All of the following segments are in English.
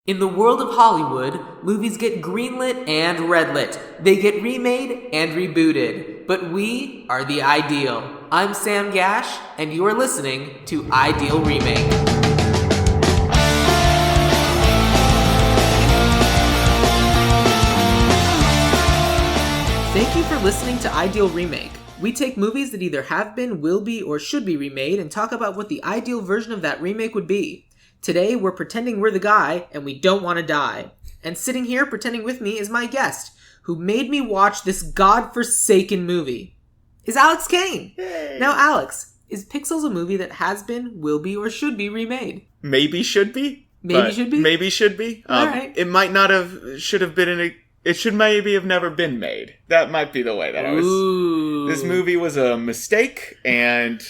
In the world of Hollywood, movies get greenlit and redlit. They get remade and rebooted. But we are the ideal. I'm Sam Gasch, and you are listening to Ideal Remake. Thank you for listening to Ideal Remake. We take movies that either have been, will be, or should be remade and talk about what the ideal version of that remake would be. Today, we're pretending we're the guy, and we don't want to die. And sitting here pretending with me is my guest, who made me watch this godforsaken movie. Is Alex Caine. Hey. Now, Alex, is Pixels a movie that has been, will be, or should be remade? Maybe should be. Maybe should be? Maybe should be. All right. It might not have, should have been in a... It should maybe have never been made. That might be the way that I was... Ooh. This movie was a mistake, and...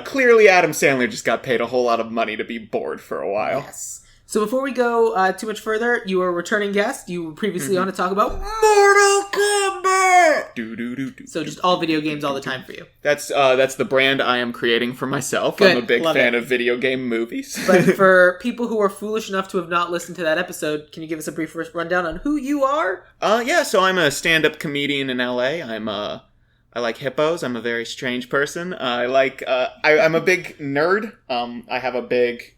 clearly Adam Sandler just got paid a whole lot of money to be bored for a while. Yes. So before we go too much further, you are a returning guest. You were previously on to talk about Mortal Kombat! Do. So just all video games all the time for you. That's the brand I am creating for myself. Good. I'm a big Love fan it. of video game movies. But for people who are foolish enough to have not listened to that episode, can you give us a brief rundown on who you are? So I'm a stand-up comedian in LA. I like hippos. I'm a very strange person. I'm a big nerd. I have a big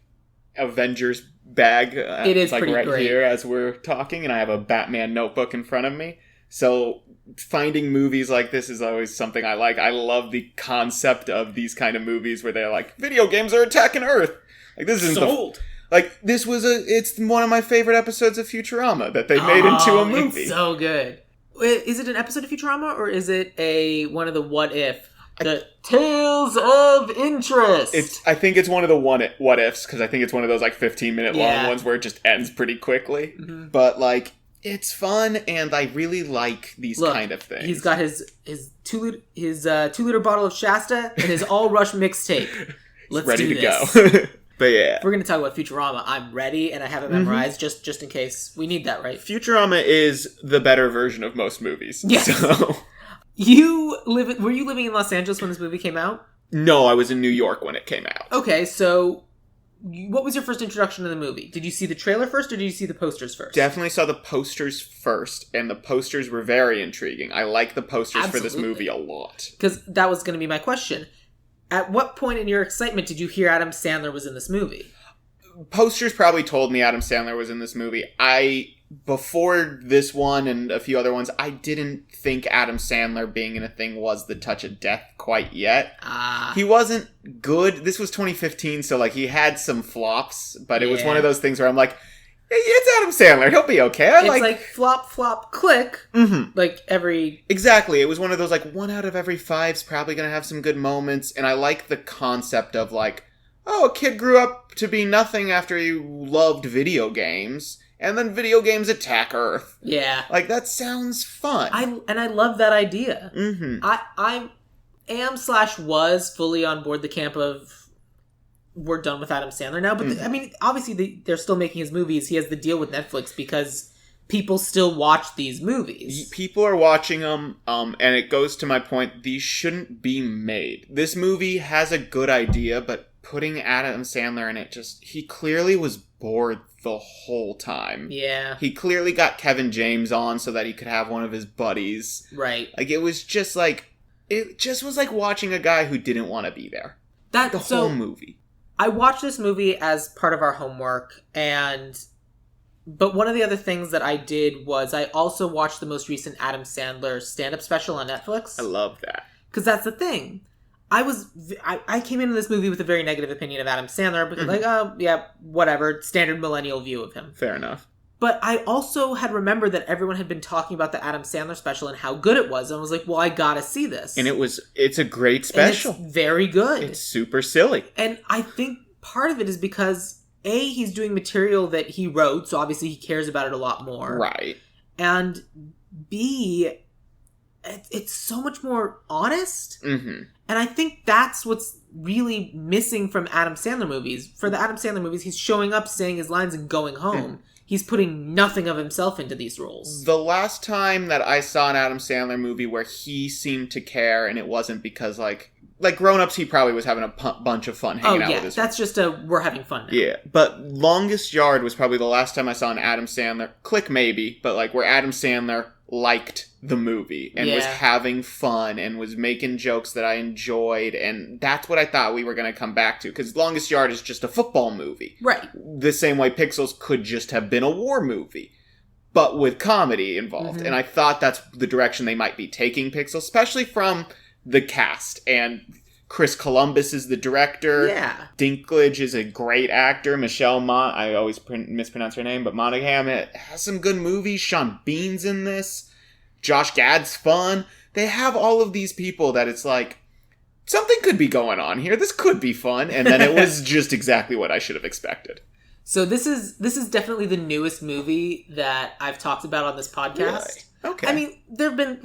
Avengers bag. It is like pretty right great. here as we're talking, and I have a Batman notebook in front of me. So finding movies like this is always something I like. I love the concept of these kind of movies where they're like, video games are attacking Earth. Like this isn't Sold. It's one of my favorite episodes of Futurama that they made into a movie. It's so good. Is it an episode of Futurama, or is it one of the what if? The Tales of Interest. I think it's one of the what ifs, because I think it's one of those 15-minute long ones where it just ends pretty quickly. Mm-hmm. But it's fun, and I really like these kind of things. He's got his 2-liter bottle of Shasta and his All Rush mixtape. Let's ready do to this. go. But yeah. If we're going to talk about Futurama, I'm ready, and I have it memorized just in case. We need that, right? Futurama is the better version of most movies. Yes. So. Were you living in Los Angeles when this movie came out? No, I was in New York when it came out. Okay, so what was your first introduction to the movie? Did you see the trailer first, or did you see the posters first? Definitely saw the posters first, and the posters were very intriguing. I like the posters for this movie a lot. Because that was going to be my question. At what point in your excitement did you hear Adam Sandler was in this movie? Posters probably told me Adam Sandler was in this movie. Before this one and a few other ones, I didn't think Adam Sandler being in a thing was the touch of death quite yet. He wasn't good. This was 2015, so he had some flops, but it was one of those things where I'm like, hey, it's Adam Sandler. He'll be okay. It's like flop, flop, click. Mm-hmm. Exactly. It was one of those 1 out of every 5's probably going to have some good moments, and I like the concept of a kid grew up to be nothing after he loved video games. And then video games attack Earth. Yeah. That sounds fun. I love that idea. Mm-hmm. I am/was fully on board the camp of we're done with Adam Sandler now. But obviously they're still making his movies. He has the deal with Netflix because people still watch these movies. People are watching them, and it goes to my point, these shouldn't be made. This movie has a good idea, but putting Adam Sandler in it, he clearly was bored the whole time. Yeah. He clearly got Kevin James on so that he could have one of his buddies. Right. It was just it just was like watching a guy who didn't want to be there. The whole movie. I watched this movie as part of our homework, but one of the other things that I did was I also watched the most recent Adam Sandler stand-up special on Netflix. I love that. Because that's the thing. I came into this movie with a very negative opinion of Adam Sandler because whatever, standard millennial view of him. Fair enough. But I also had remembered that everyone had been talking about the Adam Sandler special and how good it was. And I was like, well, I gotta see this. And it's a great special. And it's very good. It's super silly. And I think part of it is because, A, he's doing material that he wrote, so obviously he cares about it a lot more. Right. And B, it's so much more honest. Mm-hmm. And I think that's what's really missing from Adam Sandler movies. For the Adam Sandler movies, he's showing up, saying his lines, and going home. He's putting nothing of himself into these roles. The last time that I saw an Adam Sandler movie where he seemed to care, and it wasn't because, like, grown-ups, he probably was having a bunch of fun hanging out with his that's just we're having fun now. Yeah, but Longest Yard was probably the last time I saw an Adam Sandler, Click maybe, but, like, where Adam Sandler liked the movie and was having fun and was making jokes that I enjoyed, and that's what I thought we were going to come back to, because Longest Yard is just a football movie. Right. The same way Pixels could just have been a war movie, but with comedy involved. Mm-hmm. And I thought that's the direction they might be taking Pixels, especially from the cast. And Chris Columbus is the director. Yeah. Dinklage is a great actor. Michelle I always mispronounce her name, but Monaghan has some good movies. Sean Bean's in this. Josh Gad's fun. They have all of these people that it's like, something could be going on here. This could be fun. And then it was just exactly what I should have expected. So this is definitely the newest movie that I've talked about on this podcast. Really? Okay. I mean, there've been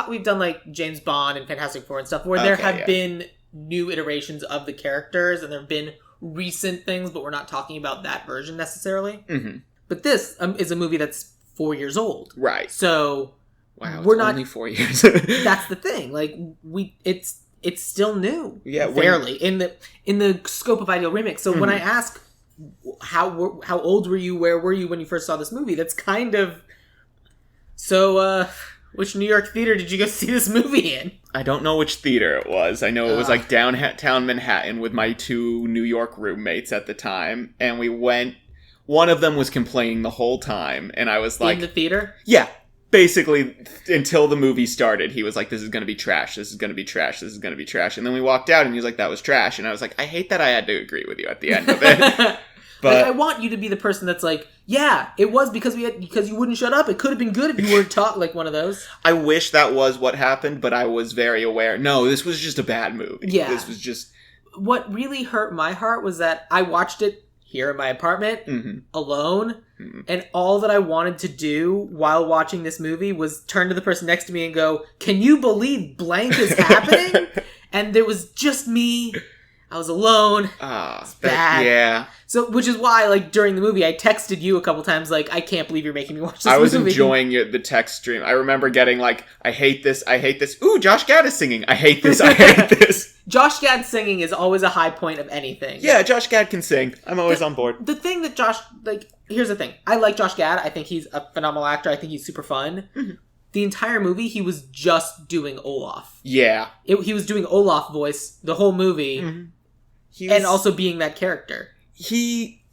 we've done like James Bond and Fantastic Four and stuff where there have been new iterations of the characters, and there have been recent things, but we're not talking about that version necessarily. Mm-hmm. But this is a movie that's 4 years old, right? So wow, we're it's not only 4 years. That's the thing. Like it's still new, barely in the scope of Ideal Remake. So when I ask how old were you, where were you when you first saw this movie, that's kind of so. Which New York theater did you go see this movie in? I don't know which theater it was. I know it was like downtown Manhattan with my 2 New York roommates at the time. And we went, one of them was complaining the whole time. And I was like... In the theater? Yeah. Basically, until the movie started, he was like, this is going to be trash. This is going to be trash. This is going to be trash. And then we walked out and he was like, that was trash. And I was like, I hate that I had to agree with you at the end of it. But like, I want you to be the person that's like, yeah, it was because you wouldn't shut up. It could have been good if you weren't taught, like one of those. I wish that was what happened, but I was very aware. No, this was just a bad movie. Yeah. This was just... What really hurt my heart was that I watched it here in my apartment, alone, and all that I wanted to do while watching this movie was turn to the person next to me and go, can you believe blank is happening? And there was just me... I was alone. It's bad. Yeah. So, which is why, like, during the movie, I texted you a couple times, like, I can't believe you're making me watch this movie. I was enjoying the text stream. I remember getting, like, I hate this. Ooh, Josh Gad is singing. I hate this. I hate this. Josh Gad singing is always a high point of anything. Yeah, Josh Gad can sing. I'm always on board. The thing that here's the thing. I like Josh Gad. I think he's a phenomenal actor. I think he's super fun. Mm-hmm. The entire movie, he was just doing Olaf. Yeah. He was doing Olaf voice the whole movie. Mm-hmm. And also being that character. He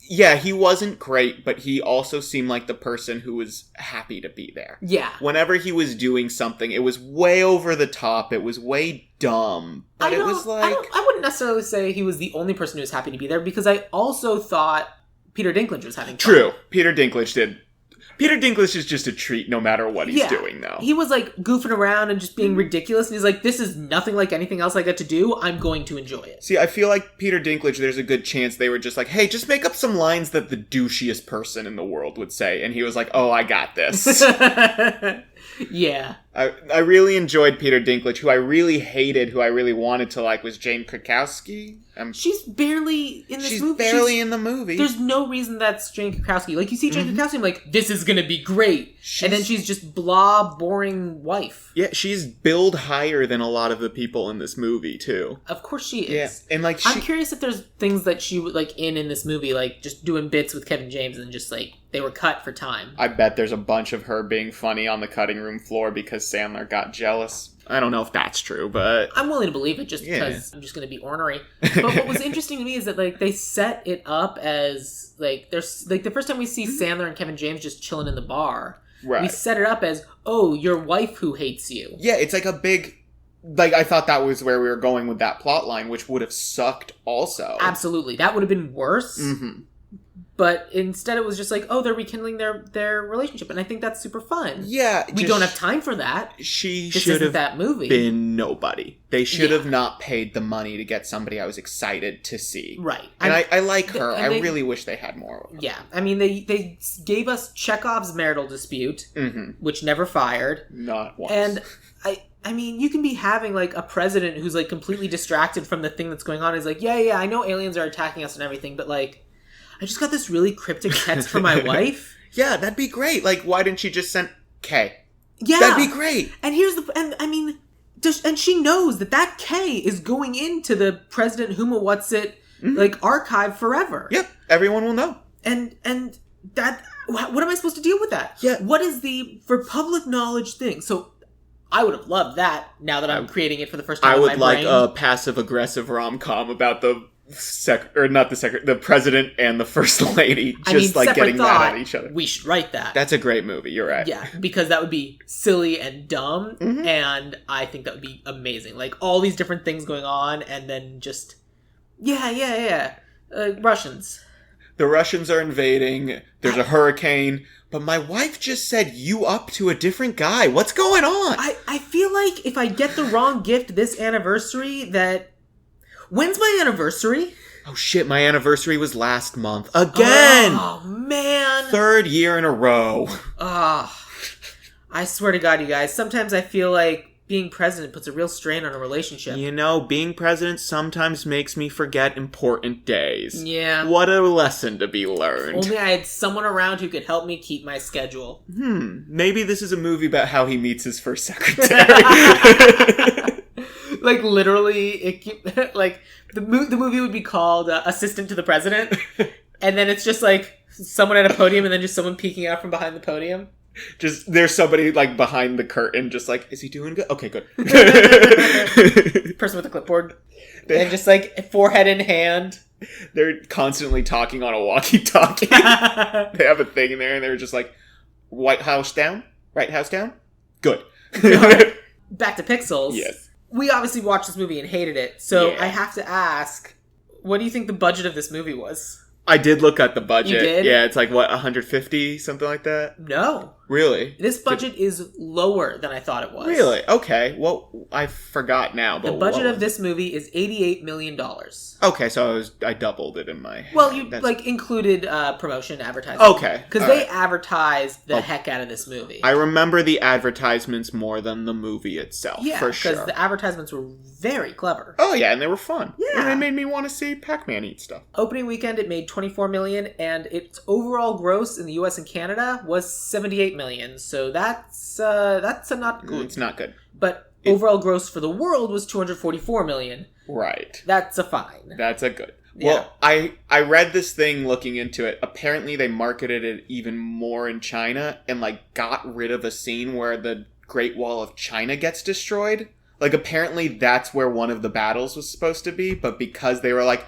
wasn't great, but he also seemed like the person who was happy to be there. Yeah. Whenever he was doing something, it was way over the top. It was way dumb. But it was like... I wouldn't necessarily say he was the only person who was happy to be there, because I also thought Peter Dinklage was having fun. True. Peter Dinklage did. Peter Dinklage is just a treat no matter what he's doing, though. He was, like, goofing around and just being ridiculous, and he's like, this is nothing like anything else I got to do. I'm going to enjoy it. See, I feel like Peter Dinklage, there's a good chance they were just like, hey, just make up some lines that the douchiest person in the world would say. And he was like, oh, I got this. Yeah. I really enjoyed Peter Dinklage. Who I really hated, who I really wanted to like, was Jane Krakowski. She's barely in this movie. She's barely in the movie. There's no reason that's Jane Krakowski. Like, you see Jane Krakowski, I'm like, this is gonna be great. And then she's just blah, boring wife. Yeah, she's billed higher than a lot of the people in this movie, too. Of course she is. Yeah, and like, I'm curious if there's things that she would, like, in this movie, like, just doing bits with Kevin James and just, like, they were cut for time. I bet there's a bunch of her being funny on the cutting room floor because Sandler got jealous. I don't know if that's true, but... I'm willing to believe it just because I'm just going to be ornery. But what was interesting to me is that, like, they set it up as, like, there's, like, the first time we see Sandler and Kevin James just chilling in the bar, we set it up as, oh, your wife who hates you. Yeah, it's like a big... Like, I thought that was where we were going with that plot line, which would have sucked also. Absolutely. That would have been worse. Mm-hmm. But instead it was just like, oh, they're rekindling their relationship. And I think that's super fun. Yeah. We don't have time for that. This should have that movie. been nobody. They should have not paid the money to get somebody I was excited to see. Right. And I like her. I really wish they had more of her. Yeah. I mean, they gave us Chekhov's marital dispute, which never fired. Not once. And I mean, you can be having, like, a president who's, like, completely distracted from the thing that's going on. He's like, yeah, I know aliens are attacking us and everything, but, like, I just got this really cryptic text from my wife. Yeah, that'd be great. Like, why didn't she just send K? Yeah. That'd be great. And I mean, and she knows that K is going into the President What's-It archive forever. Yep, everyone will know. And that, what am I supposed to deal with that? Yeah. What is the for public knowledge thing? So I would have loved that. Now that I'm creating it for the first time, I would like brain. a passive aggressive rom-com about the the president and the first lady getting mad at each other. We should write that. That's a great movie. You're right. Yeah, because that would be silly and dumb, and I think that would be amazing. Like all these different things going on, and then just Russians. The Russians are invading. There's a hurricane. But my wife just said you up to a different guy. What's going on? I feel like if I get the wrong gift this anniversary, that... When's my anniversary? Oh shit, my anniversary was last month. Again! Oh, man! 3rd year in a row. I swear to God, you guys, sometimes I feel like being president puts a real strain on a relationship. You know, being president sometimes makes me forget important days. Yeah. What a lesson to be learned. Only I had someone around who could help me keep my schedule. Maybe this is a movie about how he meets his first secretary. Like, literally, the movie would be called Assistant to the President, and then it's just, like, someone at a podium and then just someone peeking out from behind the podium. Just, there's somebody, like, behind the curtain, just like, is he doing good? Okay, good. Person with a clipboard. And just, like, forehead in hand. They're constantly talking on a walkie-talkie. They have a thing in there, and they're just like, White House down? Right House down? Good. Back to Pixels. Yes. We obviously watched this movie and hated it, so Yeah. I have to ask, what do you think the budget of this movie was? I did look at the budget. You did? Yeah, it's like, what, 150? Something like that? No. Really? This budget is lower than I thought it was. Really? Okay. Well, I forgot now. But The budget of this movie is $88 million. Okay, so I doubled it in my head. Well, you included promotion, advertising. Okay. Because they advertised the heck out of this movie. I remember the advertisements more than the movie itself, for sure. because the advertisements were very clever. Oh, yeah, and they were fun. Yeah. And they made me want to see Pac-Man eat stuff. Opening weekend, it made $24 million, and its overall gross in the US and Canada was $78 million. So that's a not good. It's not good. But overall gross for the world was $244 million. Right. That's a fine. That's a good. Yeah. Well, I read this thing looking into it. Apparently, they marketed it even more in China and, like, got rid of a scene where the Great Wall of China gets destroyed. Like, apparently that's where one of the battles was supposed to be, but because they were like,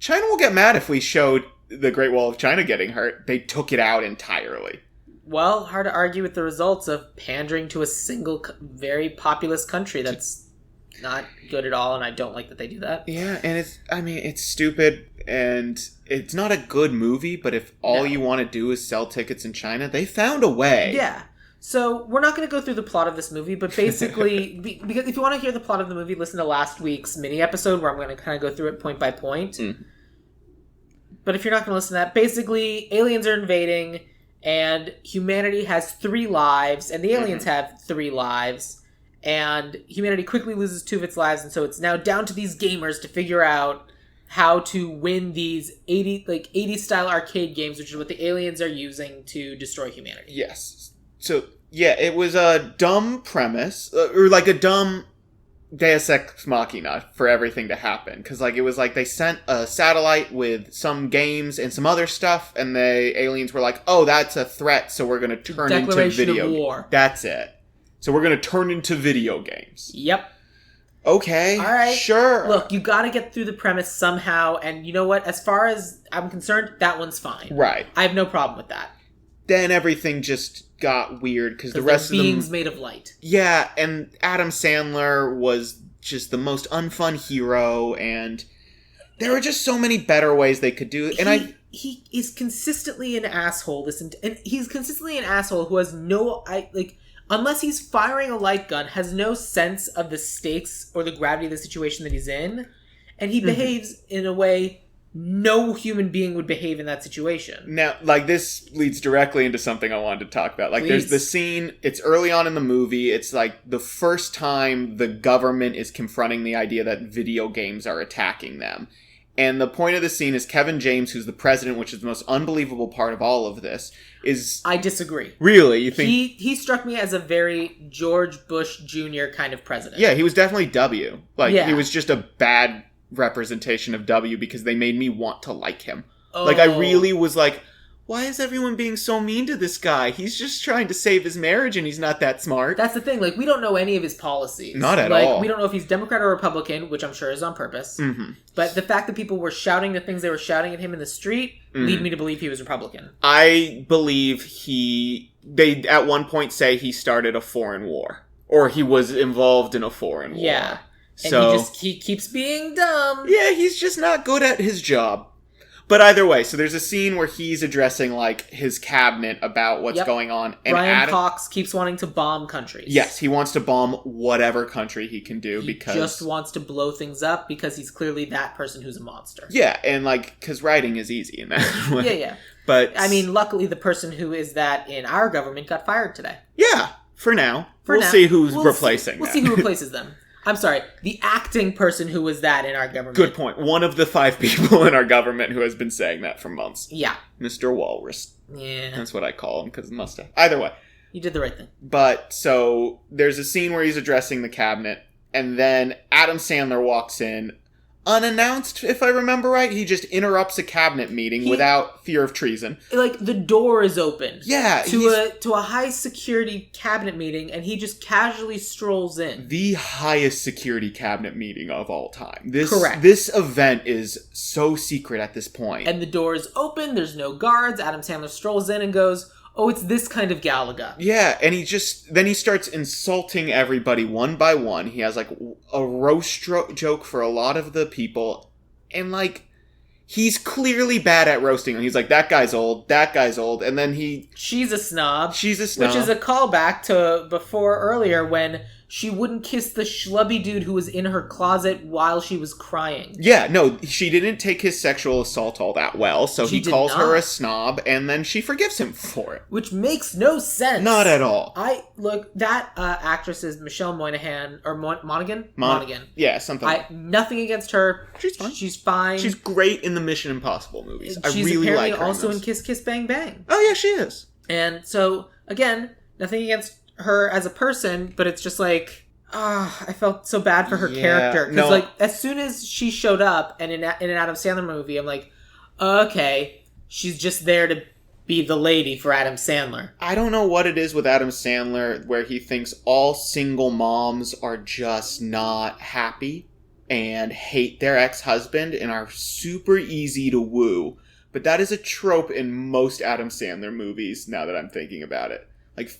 China will get mad if we showed the Great Wall of China getting hurt, they took it out entirely. Well, hard to argue with the results of pandering to a single, very populous country. That's not good at all, and I don't like that they do that. Yeah, and it's stupid, and it's not a good movie, but if all you want to do is sell tickets in China, they found a way. Yeah. So, we're not going to go through the plot of this movie, but basically, because if you want to hear the plot of the movie, listen to last week's mini episode where I'm going to kind of go through it point by point. But if you're not going to listen to that, basically, aliens are invading, and humanity has 3 lives, and the aliens have 3 lives, and humanity quickly loses 2 of its lives, and so it's now down to these gamers to figure out how to win these 80s style arcade games, which is what the aliens are using to destroy humanity. Yes. So, yeah, it was a dumb premise, or like a dumb Deus Ex Machina for everything to happen. Because, like, it was like they sent a satellite with some games and some other stuff, and the aliens were like, oh, that's a threat, so we're going to turn into video of war. That's it. So we're going to turn into video games. Yep. Okay. All right. Sure. Look, you got to get through the premise somehow, and you know what? As far as I'm concerned, that one's fine. Right. I have no problem with that. Then everything just got weird because the rest of them... beings made of light. Yeah, and Adam Sandler was just the most unfun hero, and there were just so many better ways they could do it. And he is consistently an asshole. And he's consistently an asshole who has unless he's firing a light gun, has no sense of the stakes or the gravity of the situation that he's in, and he behaves in a way no human being would behave in that situation. Now, like, this leads directly into something I wanted to talk about. Like, There's the scene, it's early on in the movie, it's like the first time the government is confronting the idea that video games are attacking them. And the point of the scene is Kevin James, who's the president, which is the most unbelievable part of all of this, is... I disagree. Really? You think... He struck me as a very George Bush Jr. kind of president. Yeah, he was definitely W. Yeah. He was just a bad representation of W because they made me want to like him. Oh. I really was like, why is everyone being so mean to this guy? He's just trying to save his marriage and he's not that smart. That's the thing. We don't know any of his policies. Not at all. We don't know if he's Democrat or Republican, which I'm sure is on purpose. Mm-hmm. But the fact that people were shouting the things they were shouting at him in the street lead me to believe he was Republican. I believe they at one point say he started a foreign war. Or he was involved in a foreign war. Yeah. So, and he keeps being dumb. Yeah, he's just not good at his job. But either way, so there's a scene where he's addressing, his cabinet about what's going on. And Brian Cox keeps wanting to bomb countries. Yes, he wants to bomb whatever country he can do because... He just wants to blow things up because he's clearly that person who's a monster. Yeah, and, because writing is easy in that way. Yeah. But... I mean, luckily the person who is that in our government got fired today. Yeah, for now. We'll see who's replacing We'll see who replaces them. I'm sorry, the acting person who was that in our government. Good point. One of the 5 people in our government who has been saying that for months. Yeah. Mr. Walrus. Yeah. That's what I call him, because of the mustache. Either way. You did the right thing. But, so, there's a scene where he's addressing the cabinet, and then Adam Sandler walks in, unannounced, if I remember right. He just interrupts a cabinet meeting without fear of treason. The door is open. Yeah. To a high security cabinet meeting, and he just casually strolls in. The highest security cabinet meeting of all time. Correct. This event is so secret at this point. And the door is open, there's no guards, Adam Sandler strolls in and goes, oh, it's this kind of Galaga. Yeah, and then he starts insulting everybody one by one. He has, a roast joke for a lot of the people. And, he's clearly bad at roasting them. He's like, that guy's old. And then She's a snob. She's a snob. Which is a callback to before earlier when she wouldn't kiss the schlubby dude who was in her closet while she was crying. Yeah, no, she didn't take his sexual assault all that well, so he calls her a snob, and then she forgives him for it. Which makes no sense. Not at all. That actress is Michelle Monaghan, or Monaghan? Monaghan. Yeah, something nothing against her. She's fine. She's fine. She's great in the Mission Impossible movies. I She's really apparently like her also in in Kiss Kiss Bang Bang. Oh, yeah, she is. And so, again, nothing against her as a person, but it's just I felt so bad for her character. Because, as soon as she showed up and in an Adam Sandler movie, I'm like, okay, she's just there to be the lady for Adam Sandler. I don't know what it is with Adam Sandler where he thinks all single moms are just not happy and hate their ex-husband and are super easy to woo. But that is a trope in most Adam Sandler movies now that I'm thinking about it.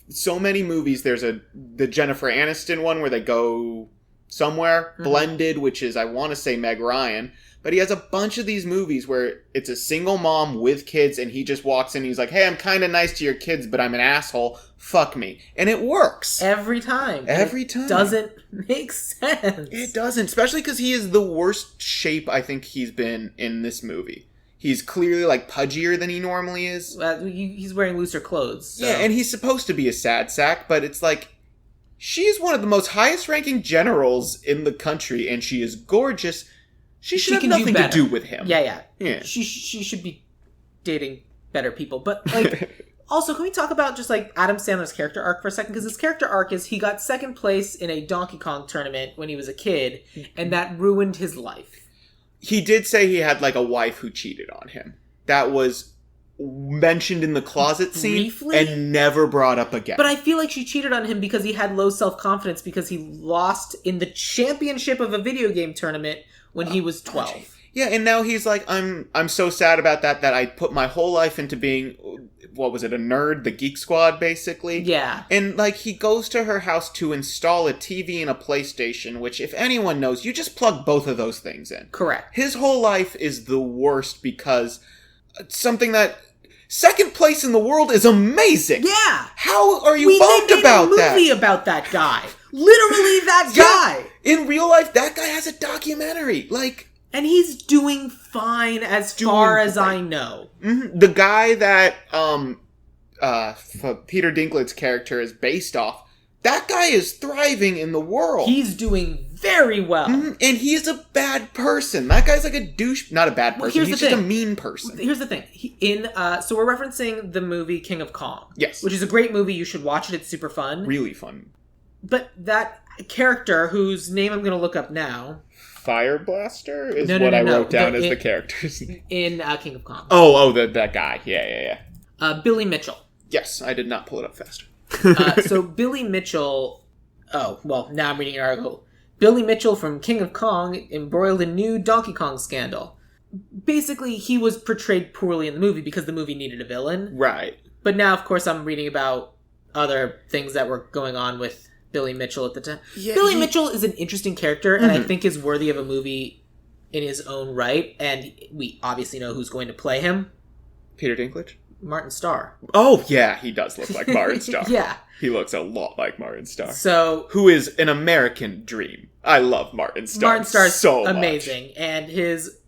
So many movies, there's the Jennifer Aniston one where they go somewhere, Blended, which is, I want to say, Meg Ryan. But he has a bunch of these movies where it's a single mom with kids, and he just walks in and he's like, hey, I'm kind of nice to your kids, but I'm an asshole. Fuck me. And it works. Every time. Every time. It doesn't make sense. It doesn't, especially because he is the worst shape I think he's been in this movie. He's clearly, pudgier than he normally is. He's wearing looser clothes. So. Yeah, and he's supposed to be a sad sack, but it's she's one of the most highest-ranking generals in the country, and she is gorgeous. She should have nothing to do with him. Yeah. She should be dating better people. But, also, can we talk about just, Adam Sandler's character arc for a second? Because his character arc is he got second place in a Donkey Kong tournament when he was a kid, and that ruined his life. He did say he had, a wife who cheated on him. That was mentioned in the closet scene briefly? And never brought up again. But I feel like she cheated on him because he had low self-confidence because he lost in the championship of a video game tournament when he was 12. Yeah, and now he's like, I'm so sad about that I put my whole life into being, what was it, a nerd, the Geek Squad, basically? Yeah. And, he goes to her house to install a TV and a PlayStation, which, if anyone knows, you just plug both of those things in. Correct. His whole life is the worst because something that... Second place in the world is amazing! Yeah! How are you bummed about that? They made a movie about that guy. Literally that guy! Yeah. In real life, that guy has a documentary. And he's doing fine as far as I know. Mm-hmm. The guy that Peter Dinklage's character is based off That guy is thriving in the world. He's doing very well. And he's a bad person. That guy's like a douche. Not a bad person. He's just a mean person. Here's the thing. So we're referencing the movie King of Kong. Yes. Which is a great movie. You should watch it. It's super fun. Really fun. But that character, whose name I'm going to look up now... Fire Blaster is I wrote down as the character's name. In King of Kong. That guy. Yeah. Billy Mitchell. Yes, I did not pull it up faster. So Billy Mitchell... Oh, well, now I'm reading an article. Billy Mitchell from King of Kong embroiled in new Donkey Kong scandal. Basically, he was portrayed poorly in the movie because the movie needed a villain. Right. But now, of course, I'm reading about other things that were going on with Billy Mitchell at the time. Yeah, Billy Mitchell is an interesting character, and I think is worthy of a movie in his own right, and we obviously know who's going to play him. Peter Dinklage? Martin Starr. Oh, yeah, he does look like Martin Starr. Yeah. He looks a lot like Martin Starr. So, who is an American dream. I love Martin Starr. Martin Starr's so amazing, much. And his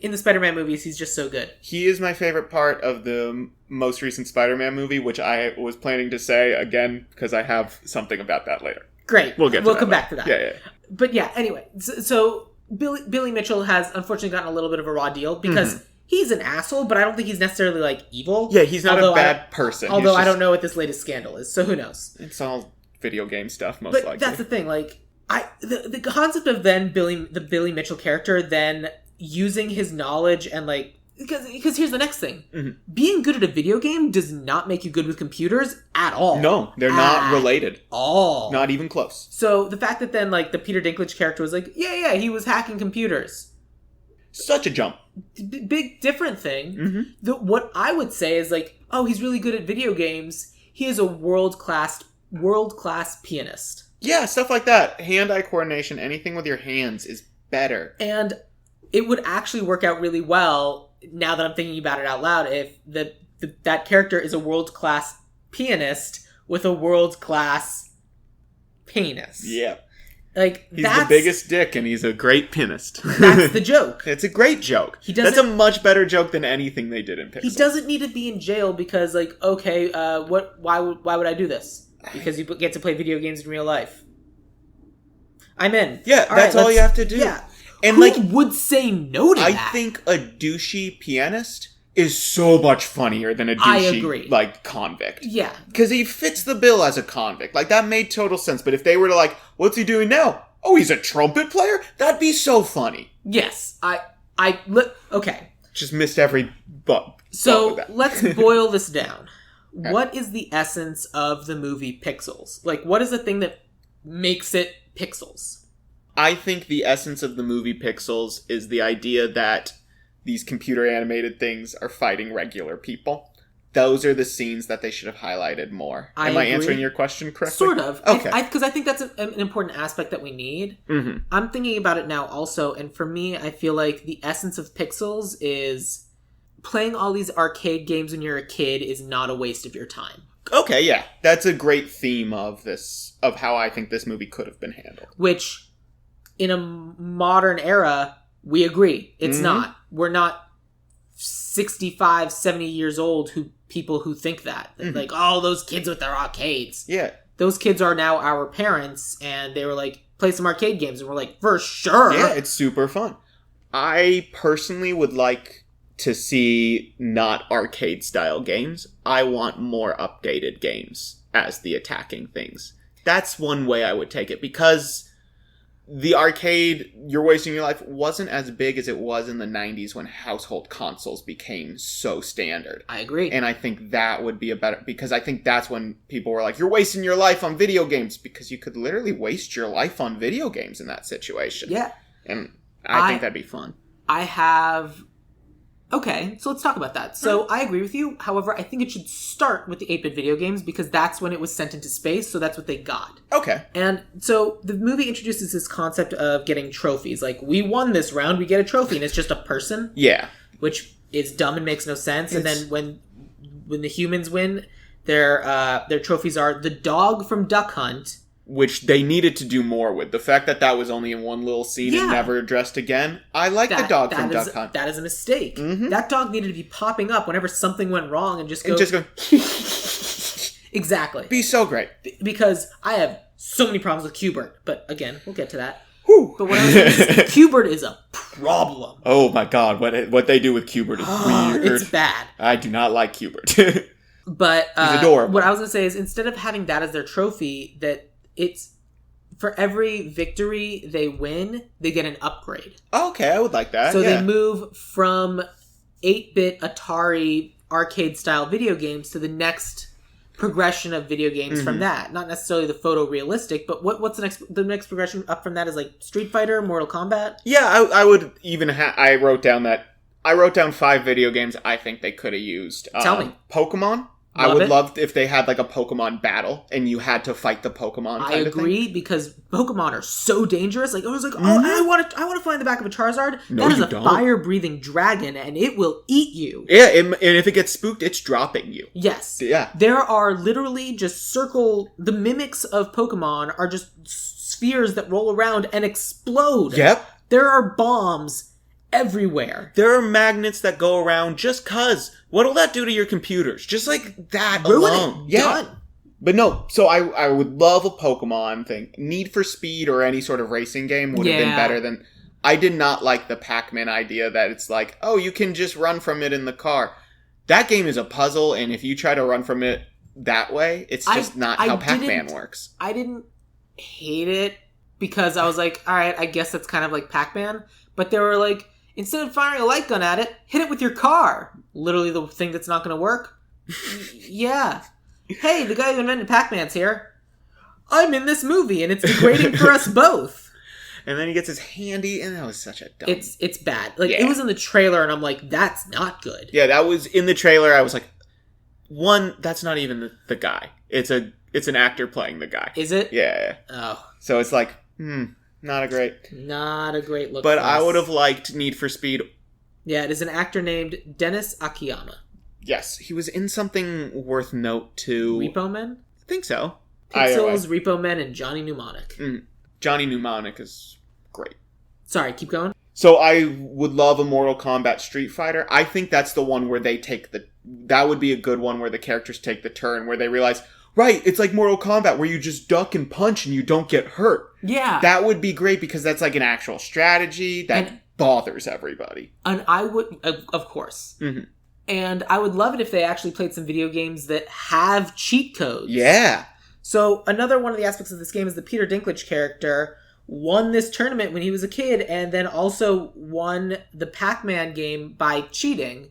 in the Spider-Man movies, he's just so good. He is my favorite part of the most recent Spider-Man movie, which I was planning to say again because I have something about that later. Great. We'll come back to that. Yeah. But yeah, anyway, so Billy Mitchell has unfortunately gotten a little bit of a raw deal because he's an asshole, but I don't think he's necessarily like evil. Yeah, he's not a bad person. Although I don't know what this latest scandal is, so who knows? It's all video game stuff, most likely. But that's the thing, like the concept of then the Billy Mitchell character then using his knowledge and like because here's the next thing. Being good at a video game does not make you good with computers at all. No, they're not related. All. Not even close. So the fact that then like the Peter Dinklage character was like, yeah, he was hacking computers. Such a jump. Big different thing. What I would say is like, oh, he's really good at video games. He is a world-class pianist. Yeah, stuff like that. Hand-eye coordination, anything with your hands is better. And it would actually work out really well, now that I'm thinking about it out loud, if that character is a world-class pianist with a world-class penis. Yeah. Like, he's the biggest dick, and he's a great pianist. That's the joke. It's a great joke. That's a much better joke than anything they did in Pixels. He doesn't need to be in jail because, like, okay, why would I do this? Because you get to play video games in real life. I'm in. Yeah, that's all you have to do. Yeah. And who would say no to that? I think a douchey pianist is so much funnier than a douchey, like, convict. Yeah. Because he fits the bill as a convict. Like, that made total sense. But if they were to, like, what's he doing now? Oh, he's a trumpet player? That'd be so funny. Yes. Okay. Just missed every bump. So, let's boil this down. Okay. What is the essence of the movie Pixels? Like, what is the thing that makes it Pixels? I think the essence of the movie Pixels is the idea that these computer animated things are fighting regular people. Those are the scenes that they should have highlighted more. Am I answering your question correctly? Sort of. Okay. Because I think that's an important aspect that we need. I'm thinking about it now also, and for me, I feel like the essence of Pixels is playing all these arcade games when you're a kid is not a waste of your time. Okay, yeah. That's a great theme of how I think this movie could have been handled. Which, in a modern era, we agree. It's not. We're not 65, 70 years old people who think that. Like, oh, those kids with their arcades. Yeah. Those kids are now our parents, and they were like, play some arcade games. And we're like, for sure. Yeah, it's super fun. I personally would like to see not arcade-style games. I want more updated games as the attacking things. That's one way I would take it, because the arcade, you're wasting your life, wasn't as big as it was in the 90s when household consoles became so standard. I agree. And I think that would be a better, because I think that's when people were like, you're wasting your life on video games, because you could literally waste your life on video games in that situation. Yeah. And I think that'd be fun. Okay, so let's talk about that. So I agree with you. However, I think it should start with the 8-bit video games because that's when it was sent into space, so that's what they got. Okay. And so the movie introduces this concept of getting trophies. Like, we won this round, we get a trophy, and it's just a person. Yeah. Which is dumb and makes no sense. And then when the humans win, their trophies are the dog from Duck Hunt. Which they needed to do more with. The fact that was only in one little scene and never addressed again. I like the dog from Duck Hunt. That is a mistake. That dog needed to be popping up whenever something went wrong and just go... Exactly. Be so great. Because I have so many problems with Qbert. But again, we'll get to that. Whew. But what I was saying is, Qbert is a problem. Oh my god, what they do with Qbert is weird. It's bad. I do not like Qbert. But he's adorable. What I was going to say is, instead of having that as their trophy, that it's for every victory they win, they get an upgrade. Okay, I would like that. So they move from 8-bit Atari arcade-style video games to the next progression of video games from that. Not necessarily the photorealistic, but what's the next progression up from that is like Street Fighter, Mortal Kombat? Yeah, I would even I wrote down 5 video games I think they could have used. Tell me. Pokemon. I would love if they had like a Pokemon battle and you had to fight the Pokemon. I agree, because Pokemon are so dangerous. Like I was like, I want to fly in the back of a Charizard. No, that is you a don't. fire-breathing dragon, and it will eat you. Yeah, and if it gets spooked, it's dropping you. Yes. Yeah. There are literally just the mimics of Pokemon are just spheres that roll around and explode. Yep. There are bombs everywhere. There are magnets that go around just cuz. What'll that do to your computers? Just like that Ruin alone. it. Yeah. Done. But no, so I would love a Pokemon thing. Need for Speed or any sort of racing game would have been better than... I did not like the Pac-Man idea that it's like, oh, you can just run from it in the car. That game is a puzzle, and if you try to run from it that way, it's just not how Pac-Man works. I didn't hate it because I was like, all right, I guess that's kind of like Pac-Man. But they were like, instead of firing a light gun at it, hit it with your car. Literally the thing that's not going to work. Yeah. Hey, the guy who invented Pac-Man's here. I'm in this movie, and it's degrading for us both. And then he gets his handy, and that was such a dumb... It's bad. Like, it was in the trailer, and I'm like, that's not good. Yeah, that was in the trailer. I was like, that's not even the guy. It's an actor playing the guy. Is it? Yeah. Oh. So it's like, not a great look. But I would have liked Need for Speed. Yeah, it is an actor named Dennis Akiyama. Yes, he was in something worth note too. Repo Men? I think so. Pixels, Repo Men, and Johnny Mnemonic. Johnny Mnemonic is great. Sorry, keep going. So I would love a Mortal Kombat Street Fighter. I think that's the one where they take that would be a good one where the characters take the turn, where they realize, right, it's like Mortal Kombat where you just duck and punch and you don't get hurt. Yeah. That would be great because that's like an actual strategy that bothers everybody. And I would, of course. Mm-hmm. And I would love it if they actually played some video games that have cheat codes. Yeah. So another one of the aspects of this game is the Peter Dinklage character won this tournament when he was a kid and then also won the Pac-Man game by cheating,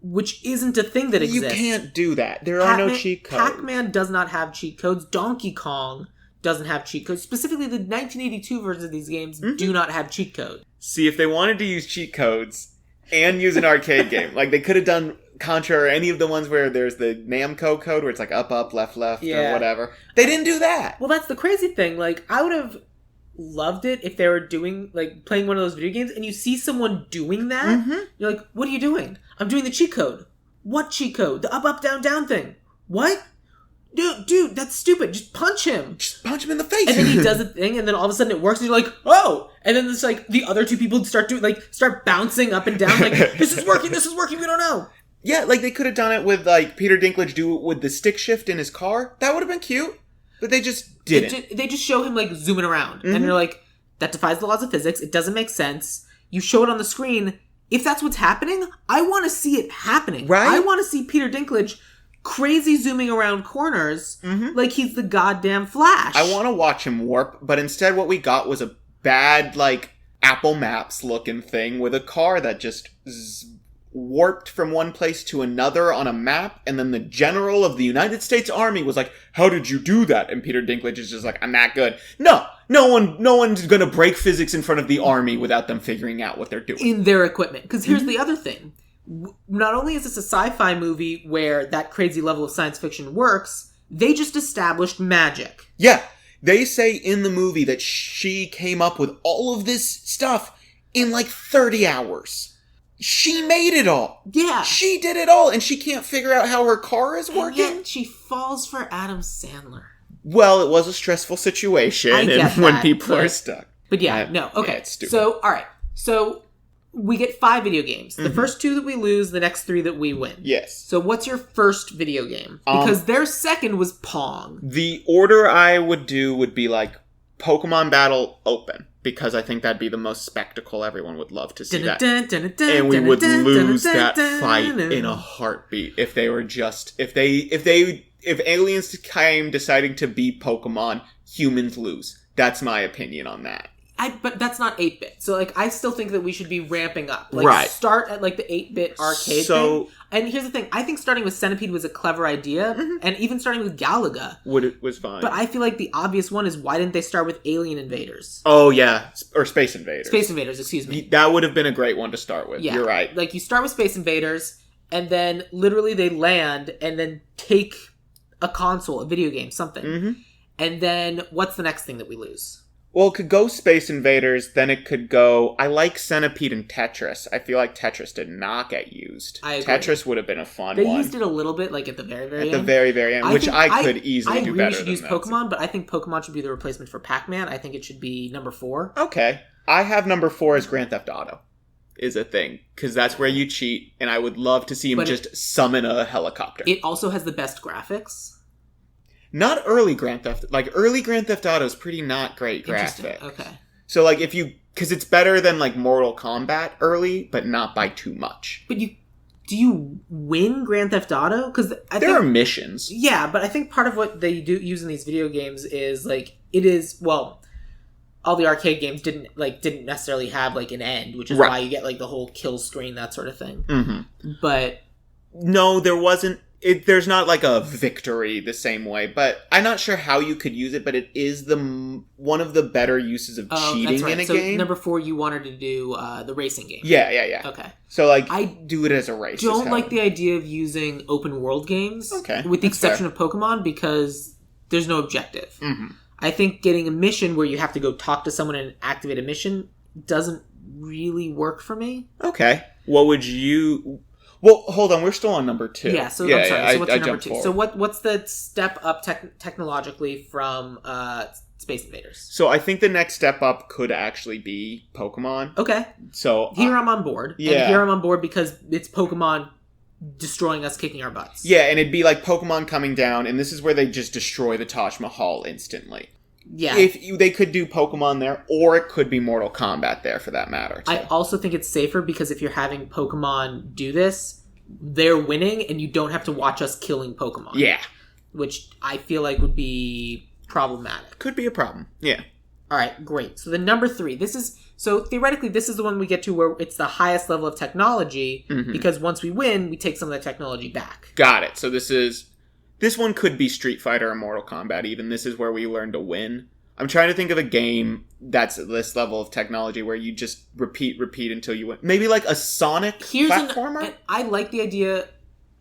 which isn't a thing that exists. You can't do that. There are no cheat codes. Pac-Man does not have cheat codes. Donkey Kong doesn't have cheat codes. Specifically, the 1982 versions of these games do not have cheat codes. See, if they wanted to use cheat codes and use an arcade game, like they could have done Contra or any of the ones where there's the Namco code where it's like up, left, or whatever. They didn't do that. Well, that's the crazy thing. Like, I would have loved it if they were doing, like, playing one of those video games and you see someone doing that. You're like, what are you doing? I'm doing the cheat code. What cheat code? The up, down thing. What? Dude, that's stupid. Just punch him. Just punch him in the face. And then he does a thing, and then all of a sudden it works, and you're like, oh! And then it's like, the other two people start bouncing up and down, like, this is working, we don't know. Yeah, like, they could have done it with, like, Peter Dinklage do it with the stick shift in his car. That would have been cute. But they just didn't. They just show him, like, zooming around. And you're like, that defies the laws of physics. It doesn't make sense. You show it on the screen. If that's what's happening, I want to see it happening. Right? I want to see Peter Dinklage crazy zooming around corners like he's the goddamn Flash. I want to watch him warp, but instead what we got was a bad, like, Apple Maps looking thing with a car that just warped from one place to another on a map, and then the general of the United States Army was like, how did you do that? And Peter Dinklage is just like, I'm that good. No one's gonna break physics in front of the army without them figuring out what they're doing. In their equipment. Because here's the other thing. Not only is this a sci-fi movie where that crazy level of science fiction works, they just established magic. Yeah. They say in the movie that she came up with all of this stuff in like 30 hours. She made it all. Yeah. She did it all, and she can't figure out how her car is working. And yet she falls for Adam Sandler. Well, it was a stressful situation, and when people are stuck. But yeah, no, okay. Yeah, it's stupid. So, all right. So, We get 5 video games. The first 2 that we lose, the next 3 that we win. Yes. So what's your first video game? Because their second was Pong. The order I would do would be like Pokemon Battle Open, because I think that'd be the most spectacle. Everyone would love to see that. And we would lose that fight in a heartbeat if they were just... If aliens came deciding to beat Pokemon, humans lose. That's my opinion on that. But that's not 8-bit. So, like, I still think that we should be ramping up. Like, start at, like, the 8-bit arcade thing. And here's the thing. I think starting with Centipede was a clever idea. And even starting with Galaga was fine. But I feel like the obvious one is, why didn't they start with Alien Invaders? Oh, yeah. Or Space Invaders. Space Invaders, excuse me. That would have been a great one to start with. Yeah. You're right. Like, you start with Space Invaders, and then literally they land, and then take a console, a video game, something. And then, what's the next thing that we lose? Well, it could go Space Invaders, then it could go... I like Centipede and Tetris. I feel like Tetris did not get used. I agree. Tetris would have been a fun one. They used it a little bit, like, at the very, very end. At the very, very end, which I could easily do better than that. I really should use Pokemon, but I think Pokemon should be the replacement for Pac-Man. I think it should be number 4. Okay. I have number 4 as Grand Theft Auto. Is a thing. Because that's where you cheat, and I would love to see him just summon a helicopter. It also has the best graphics. Not early Grand Theft... Like, early Grand Theft Auto is pretty not great graphics. Okay. So, like, if you... Because it's better than, like, Mortal Kombat early, but not by too much. But do you win Grand Theft Auto? Because there are missions. Yeah, but I think part of what they do use in these video games is, like, it is... Well, all the arcade games didn't necessarily have, like, an end, which is why you get, like, the whole kill screen, that sort of thing. But... No, there wasn't... There's not like a victory the same way, but I'm not sure how you could use it, but it is one of the better uses of cheating in a game. Number 4, you wanted to do the racing game. Yeah. Okay. So, like, I do it as a race. Don't like the idea of using open world games. Okay. With the exception of Pokemon, because there's no objective. I think getting a mission where you have to go talk to someone and activate a mission doesn't really work for me. Okay. What would you... Well, hold on. We're still on number 2. Yeah, so I'm sorry. So what's your number 2? So what's the step up technologically from Space Invaders? So I think the next step up could actually be Pokemon. Okay. So here I'm on board. Yeah. And here I'm on board because it's Pokemon destroying us, kicking our butts. Yeah, and it'd be like Pokemon coming down, and this is where they just destroy the Taj Mahal instantly. Yeah. They could do Pokemon there, or it could be Mortal Kombat there for that matter, too. I also think it's safer because if you're having Pokemon do this, they're winning and you don't have to watch us killing Pokemon. Yeah. Which I feel like would be problematic. Could be a problem. Yeah. Alright, great. So the number 3, so theoretically this is the one we get to where it's the highest level of technology, because once we win, we take some of that technology back. Got it. So this one could be Street Fighter or Mortal Kombat even. This is where we learn to win. I'm trying to think of a game that's at this level of technology where you just repeat until you win. Maybe like a Sonic platformer? I like the idea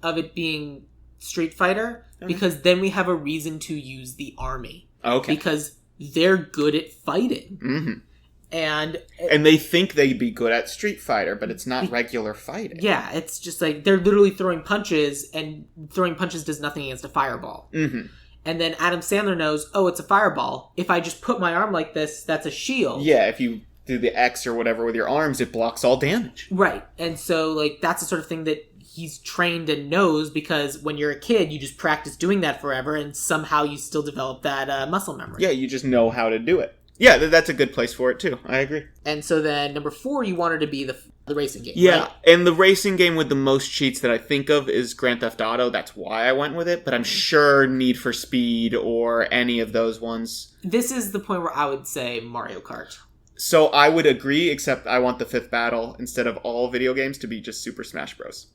of it being Street Fighter because then we have a reason to use the army. Okay. Because they're good at fighting. And they think they'd be good at Street Fighter, but it's not regular fighting. Yeah, it's just like they're literally throwing punches, and throwing punches does nothing against a fireball. And then Adam Sandler knows, oh, it's a fireball. If I just put my arm like this, that's a shield. Yeah, if you do the X or whatever with your arms, it blocks all damage. Right. And so, like, that's the sort of thing that he's trained and knows, because when you're a kid, you just practice doing that forever, and somehow you still develop that muscle memory. Yeah, you just know how to do it. Yeah, that's a good place for it, too. I agree. And so then, number 4, you wanted to be the racing game, Yeah, right? And the racing game with the most cheats that I think of is Grand Theft Auto. That's why I went with it. But I'm sure Need for Speed or any of those ones. This is the point where I would say Mario Kart. So I would agree, except I want the 5th battle, instead of all video games, to be just Super Smash Bros.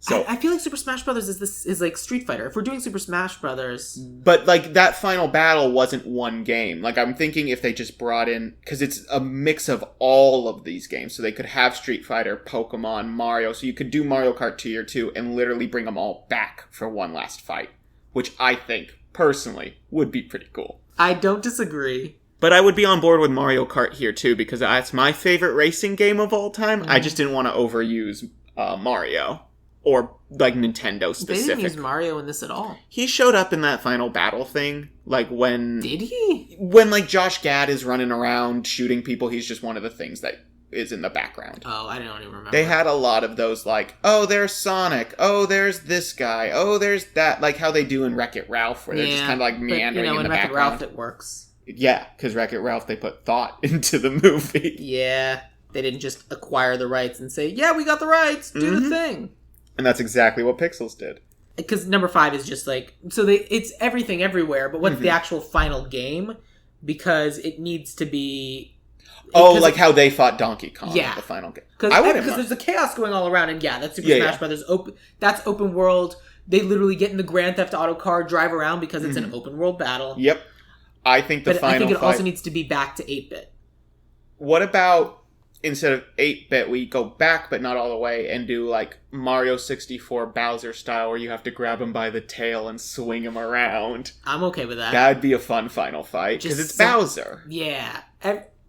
So I feel like Super Smash Brothers is like Street Fighter. If we're doing Super Smash Brothers, but like that final battle wasn't one game. Like I'm thinking if they just brought in, because it's a mix of all of these games, so they could have Street Fighter, Pokemon, Mario. So you could do Mario Kart Tier 2 and literally bring them all back for one last fight, which I think personally would be pretty cool. I don't disagree. But I would be on board with Mario Kart here too, because that's my favorite racing game of all time. I just didn't want to overuse Mario. Or, like, Nintendo specific. They didn't use Mario in this at all. He showed up in that final battle thing, like, when... Did he? When, like, Josh Gad is running around shooting people, he's just one of the things that is in the background. Oh, I don't even remember. They had a lot of those, like, oh, there's Sonic. Oh, there's this guy. Oh, there's that. Like how they do in Wreck-It Ralph, where they're just kind of like meandering in the background. In Wreck-It Ralph, it works. Yeah, because Wreck-It Ralph, they put thought into the movie. Yeah, they didn't just acquire the rights and say, yeah, we got the rights, do the thing. And that's exactly what Pixels did. Because number 5 is just like, so it's everything everywhere, but what's the actual final game? Because it needs to be... Oh, like how they fought Donkey Kong at the final game. Because there's a chaos going all around, and that's Super Smash Brothers. That's open world. They literally get in the Grand Theft Auto car, drive around because it's an open world battle. Yep. I think the final I think it fight... also needs to be back to 8-bit. What about... Instead of 8-bit, we go back, but not all the way, and do, like, Mario 64 Bowser style, where you have to grab him by the tail and swing him around. I'm okay with that. That'd be a fun final fight, because it's Bowser. Yeah,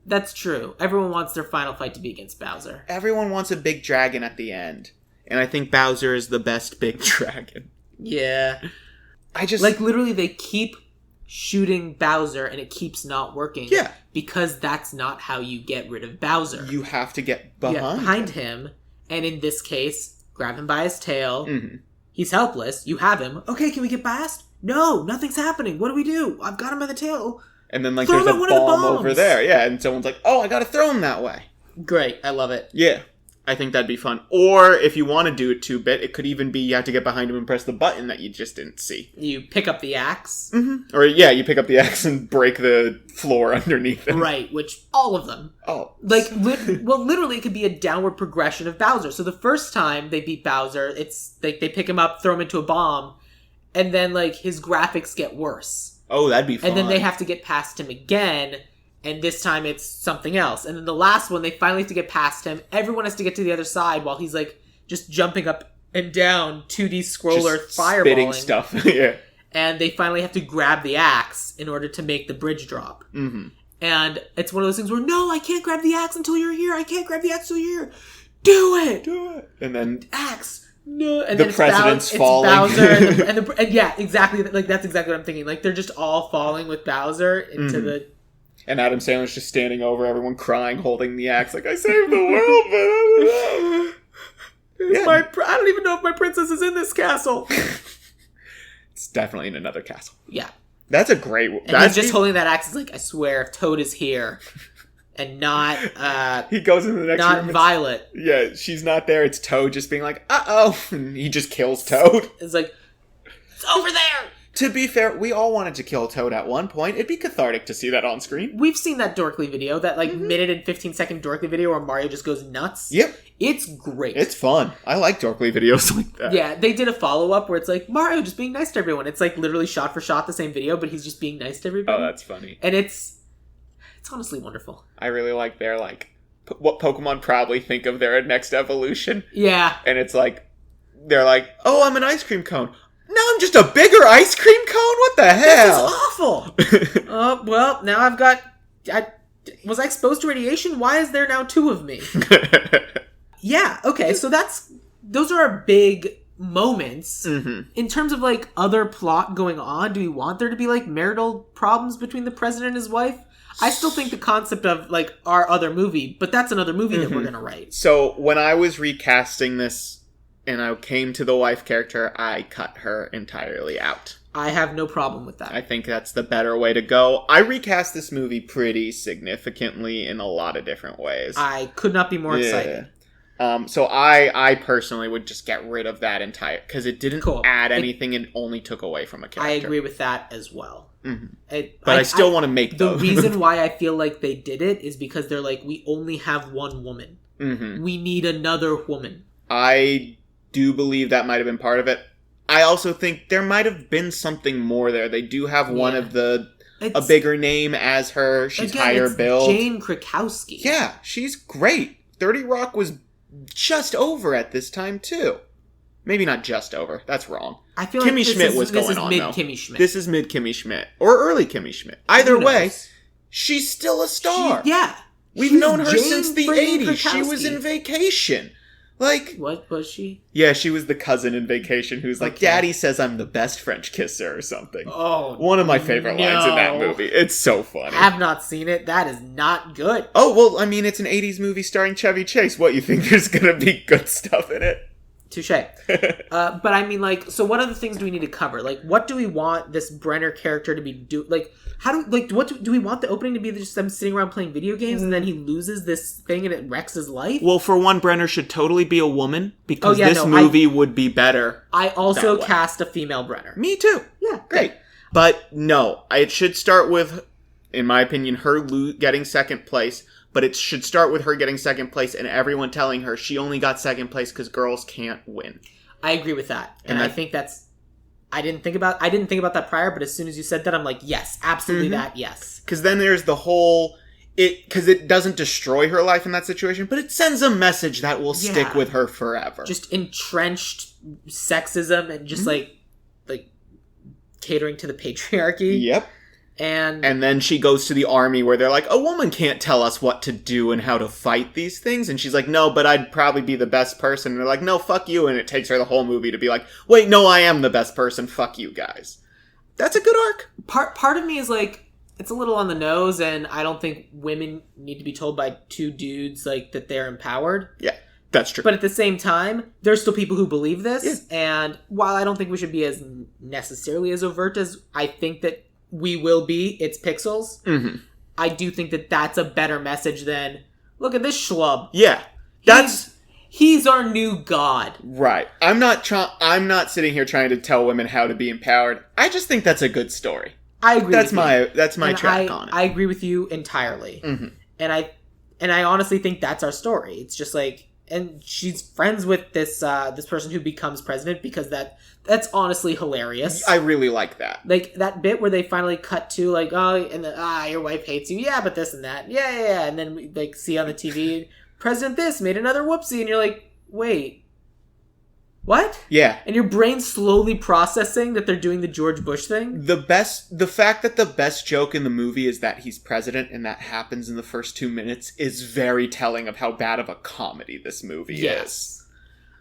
that's true. Everyone wants their final fight to be against Bowser. Everyone wants a big dragon at the end. And I think Bowser is the best big dragon. Yeah. I just... Like, literally, they keep shooting Bowser, and it keeps not working. Yeah. Because that's not how you get rid of Bowser. You have to get behind him. And in this case, grab him by his tail. Mm-hmm. He's helpless. You have him. Okay, can we get past? No, nothing's happening. What do we do? I've got him by the tail. And then, like, there's a bomb over there. Yeah, and someone's like, oh, I gotta throw him that way. Great. I love it. Yeah. I think that'd be fun. Or, if you want to do it 2-bit, it could even be you have to get behind him and press the button that you just didn't see. You pick up the axe. Mm-hmm. Or, you pick up the axe and break the floor underneath him. Right, which, all of them. Oh. Like, literally, it could be a downward progression of Bowser. So the first time they beat Bowser, it's, like, they pick him up, throw him into a bomb, and then, like, his graphics get worse. Oh, that'd be fun. And then they have to get past him again, and this time it's something else. And then the last one, they finally have to get past him. Everyone has to get to the other side while he's, like, just jumping up and down, 2D scroller, just fireballing. Spitting stuff, yeah. And they finally have to grab the axe in order to make the bridge drop. Mm-hmm. And it's one of those things where, no, I can't grab the axe until you're here. I can't grab the axe until you're here. Do it! Do it! And then... Axe! No. And the president's falling. It's Bowser and yeah, exactly. Like, that's exactly what I'm thinking. Like, they're just all falling with Bowser into the... And Adam Sandler's just standing over everyone crying, holding the axe, like, I saved the world, but I don't know. I don't even know if my princess is in this castle. It's definitely in another castle. Yeah. That's a great... And he's just holding that axe. He's like, I swear, if Toad is here and not... he goes into the next room. Not Violet. Yeah, she's not there. It's Toad just being like, uh-oh. And he just kills Toad. It's like, it's over there. To be fair, we all wanted to kill Toad at one point. It'd be cathartic to see that on screen. We've seen that Dorkly video, that like minute and 15-second Dorkly video where Mario just goes nuts. Yep. It's great. It's fun. I like Dorkly videos like that. Yeah, they did a follow-up where it's like, Mario just being nice to everyone. It's like literally shot for shot the same video, but he's just being nice to everybody. Oh, that's funny. And it's honestly wonderful. I really like their, like, what Pokemon probably think of their next evolution. Yeah. And it's like, they're like, oh, I'm an ice cream cone. Now I'm just a bigger ice cream cone? What the hell? This is awful. Well, now I've got... was I exposed to radiation? Why is there now 2 of me? Yeah, okay, so those are our big moments. Mm-hmm. In terms of, like, other plot going on, do we want there to be, like, marital problems between the president and his wife? I still think the concept of, like, our other movie, but that's another movie that we're gonna write. So, when I was recasting this, and I came to the wife character, I cut her entirely out. I have no problem with that. I think that's the better way to go. I recast this movie pretty significantly in a lot of different ways. I could not be more excited. So I personally would just get rid of that entire... Because it didn't add anything and only took away from a character. I agree with that as well. Mm-hmm. But I still want to make those. The reason why I feel like they did it is because they're like, we only have one woman. Mm-hmm. We need another woman. I do believe that might have been part of it. I also think there might have been something more there. They do have one of a bigger name as her. She's higher built. Jane Krakowski. Yeah, she's great. 30 Rock was just over at this time, too. Maybe not just over. That's wrong. I feel Kimmy like Schmidt was going on, though. Kimmy Schmidt. This is mid Kimmy Schmidt. Or early Kimmy Schmidt. Either way, she's still a star. Yeah. We've known her since the 80s. She was in Vacation. Like, What was she? yeah, she was the cousin in Vacation who's like, Okay. Daddy says I'm the best French kisser or something. Oh, One of my favorite lines in that no. movie. It's so funny. I have not seen it. That is not good. Oh, well, I mean, it's an 80s movie starring Chevy Chase. What, you think there's gonna be good stuff in it? Touche. But I mean, like, so what other things do we need to cover? Like, what do we want this Brenner character to be like, what do we want the opening to be just them sitting around playing video games and then he loses this thing and it wrecks his life? Well, for one, Brenner should totally be a woman because movie would be better. I also cast a female Brenner. Me too. Yeah. Great. Good. But no, it should start with, in my opinion, her getting second place. But it should start with her getting second place and everyone telling her she only got second place because girls can't win. I agree with that. And I think that's... I didn't think about that prior, but as soon as you said that, I'm like, yes, absolutely that, yes. Because then there's the whole... Because it doesn't destroy her life in that situation, but it sends a message that will stick with her forever. Just entrenched sexism and just like catering to the patriarchy. Yep. And then she goes to the army where they're like, a woman can't tell us what to do and how to fight these things. And she's like, no, but I'd probably be the best person. And they're like, no, fuck you. And it takes her the whole movie to be like, wait, no, I am the best person. Fuck you guys. That's a good arc. Part of me is like, it's a little on the nose, and I don't think women need to be told by two dudes like that they're empowered. Yeah, that's true. But at the same time, there's still people who believe this. Yeah. And while I don't think we should be as necessarily as overt as I think that we will be, it's Pixels. Mm-hmm. I do think that that's a better message than, look at this schlub. Yeah. He's our new god. Right. I'm not sitting here trying to tell women how to be empowered. I just think that's a good story. I agree that's with you. That's my track on it. I agree with you entirely. Mm-hmm. And I honestly think that's our story. It's just like, and she's friends with this person who becomes president because that's honestly hilarious. I really like that. Like that bit where they finally cut to like, oh, and your wife hates you. Yeah, but this and that. Yeah. And then we like see on the TV, President this made another whoopsie, and you're like, wait. What? Yeah. And your brain's slowly processing that they're doing the George Bush thing? The fact that the best joke in the movie is that he's president and that happens in the first 2 minutes is very telling of how bad of a comedy this movie is.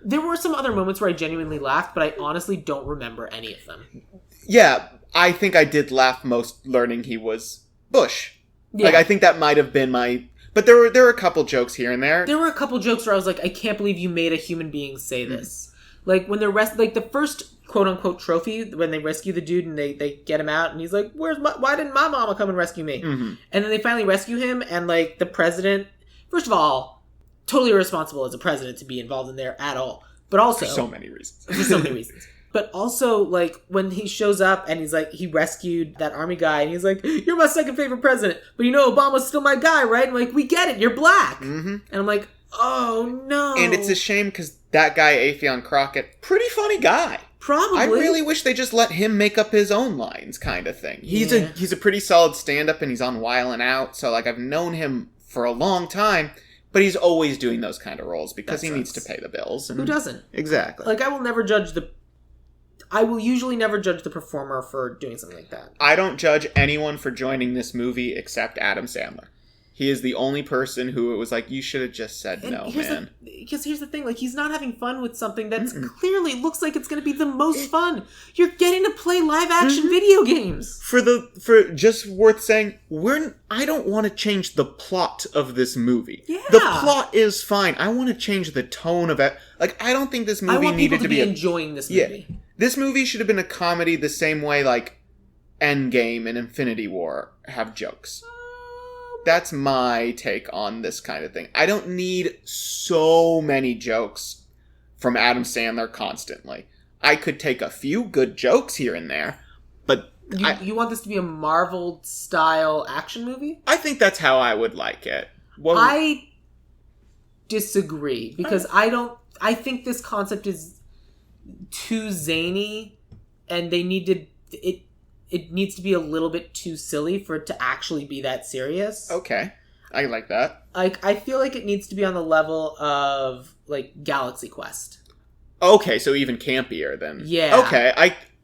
There were some other moments where I genuinely laughed, but I honestly don't remember any of them. Yeah, I think I did laugh most learning he was Bush. Yeah. Like, I think that might have been my... But there were a couple jokes here and there. There were a couple jokes where I was like, I can't believe you made a human being say this. Like, when they're like, the first quote-unquote trophy, when they rescue the dude and they get him out, and he's like, why didn't my mama come and rescue me? Mm-hmm. And then they finally rescue him, and, like, the president, first of all, totally irresponsible as a president to be involved in there at all. But also... For so many reasons. For so many reasons. But also, like, when he shows up and he's like, he rescued that army guy, and he's like, you're my second favorite president, but you know Obama's still my guy, right? And like, we get it, you're black. Mm-hmm. And I'm like, oh, no. And it's a shame, because that guy, Afion Crockett, pretty funny guy. Probably. I really wish they just let him make up his own lines, kind of thing. He's a pretty solid stand-up, and he's on Wildin' Out, so, like, I've known him for a long time, but he's always doing those kind of roles, because he needs to pay the bills. And... Who doesn't? Exactly. Like, I will usually never judge the performer for doing something like that. I don't judge anyone for joining this movie except Adam Sandler. He is the only person who it was like, you should have just said no, man. Because here's the thing, like, he's not having fun with something that's clearly looks like it's going to be the most fun. You're getting to play live-action video games. For just worth saying, I don't want to change the plot of this movie. Yeah. The plot is fine. I want to change the tone of it. Like, I don't think this movie needed to be enjoying this movie. Yeah. This movie should have been a comedy the same way, like, Endgame and Infinity War have jokes. That's my take on this kind of thing. I don't need so many jokes from Adam Sandler constantly. I could take a few good jokes here and there, but... You want this to be a Marvel-style action movie? I think that's how I would like it. I disagree, because I think this concept is too zany, and they need to... It needs to be a little bit too silly for it to actually be that serious. Okay. I like that. Like, I feel like it needs to be on the level of, like, Galaxy Quest. Okay, so even campier then. Yeah. Okay,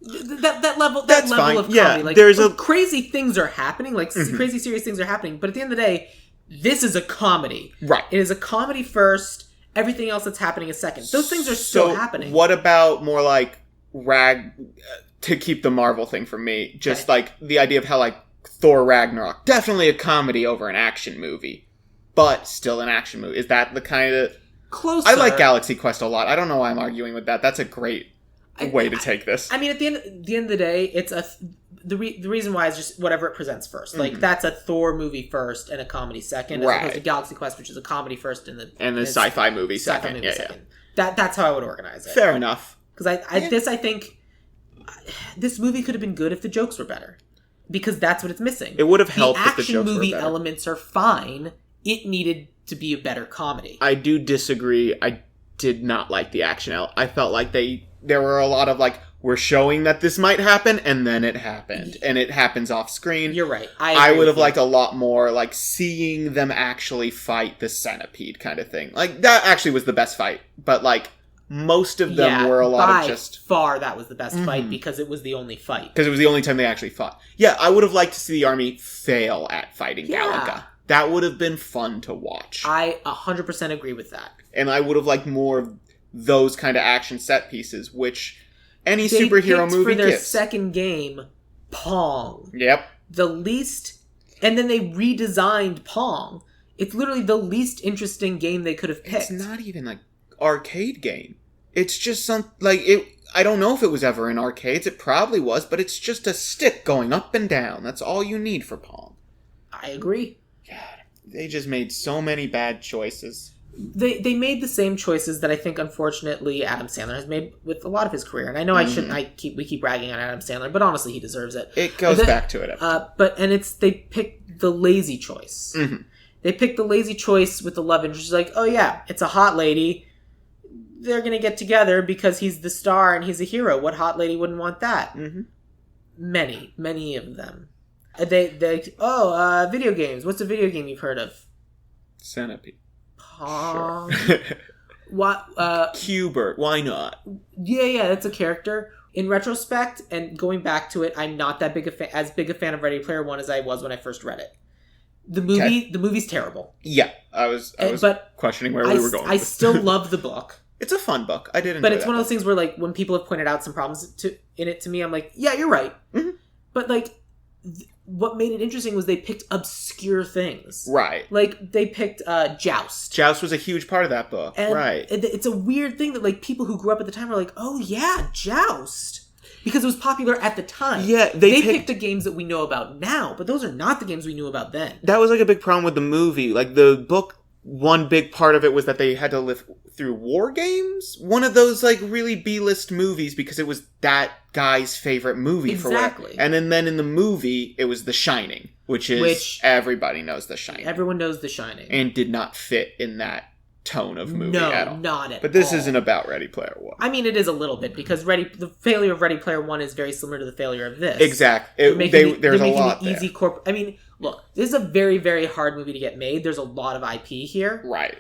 That level of comedy. Yeah, like, crazy things are happening, like, crazy serious things are happening, but at the end of the day, this is a comedy. Right. It is a comedy first, everything else that's happening is second. Those things are still happening. What about more like to keep the Marvel thing from me, just like the idea of how like Thor Ragnarok, definitely a comedy over an action movie, but still an action movie. Is that the kind of... Closer. I like Galaxy Quest a lot. I don't know why I'm arguing with that. That's a great way to take this. I mean, at the end of the day, it's the reason why is just whatever it presents first. Like, that's a Thor movie first and a comedy second, as opposed to Galaxy Quest, which is a comedy first and the sci-fi movie second. Second. That's how I would organize it. Fair enough. Because I think this movie could have been good if the jokes were better. Because that's what it's missing. It would have helped if the jokes were better. The action movie elements are fine. It needed to be a better comedy. I do disagree. I did not like the action element. I felt like there were a lot of like, we're showing that this might happen, and then it happened. And it happens off screen. You're right. I would have liked a lot more, like, seeing them actually fight the centipede kind of thing. Like, that actually was the best fight. But, like, most of them were a lot of just... far that was the best fight because it was the only fight. Because it was the only time they actually fought. Yeah, I would have liked to see the army fail at fighting Galaga. That would have been fun to watch. I 100% agree with that. And I would have liked more of those kind of action set pieces, which any superhero movie for their gives. Second game, Pong. Yep. The least... And then they redesigned Pong. It's literally the least interesting game they could have picked. It's not even like arcade game. It's just some... Like, it... I don't know if it was ever in arcades. It probably was, but it's just a stick going up and down. That's all you need for Pong. I agree. God, they just made so many bad choices. They made the same choices that I think, unfortunately, Adam Sandler has made with a lot of his career. And I know we keep ragging on Adam Sandler, but honestly, he deserves it. It goes back to it. They picked the lazy choice. Mm-hmm. They picked the lazy choice with the love interest. Like, oh yeah, it's a hot lady. They're gonna get together because he's the star and he's a hero. What hot lady wouldn't want that? Mm-hmm. Many of them. Video games. What's a video game you've heard of? Centipede. Pong. Sure. What? Q*bert. Why not? Yeah, that's a character. In retrospect, and going back to it, I'm not that as big a fan of Ready Player One as I was when I first read it. The movie's terrible. Yeah, I was questioning where we were going. I still love the book. It's a fun book. I did enjoy it. But it's one of those things where, like, when people have pointed out some problems in it to me, I'm like, yeah, you're right. Mm-hmm. But, like, what made it interesting was they picked obscure things. Right. Like, they picked Joust. Joust was a huge part of that book. And right. It's a weird thing that, like, people who grew up at the time were like, oh, yeah, Joust. Because it was popular at the time. Yeah, they picked the games that we know about now, but those are not the games we knew about then. That was, like, a big problem with the movie. Like, the book, one big part of it was that they had to live through war games. One of those, like, really B-list movies because it was that guy's favorite movie for exactly. And then in the movie, it was The Shining, which everybody knows The Shining. Everyone knows The Shining. And did not fit in that tone of movie at all. No, not at all. But this isn't about Ready Player One. I mean, it is a little bit, because the failure of Ready Player One is very similar to the failure of this. Exactly. There's a lot there. I mean, look, this is a very, very hard movie to get made. There's a lot of IP here. Right.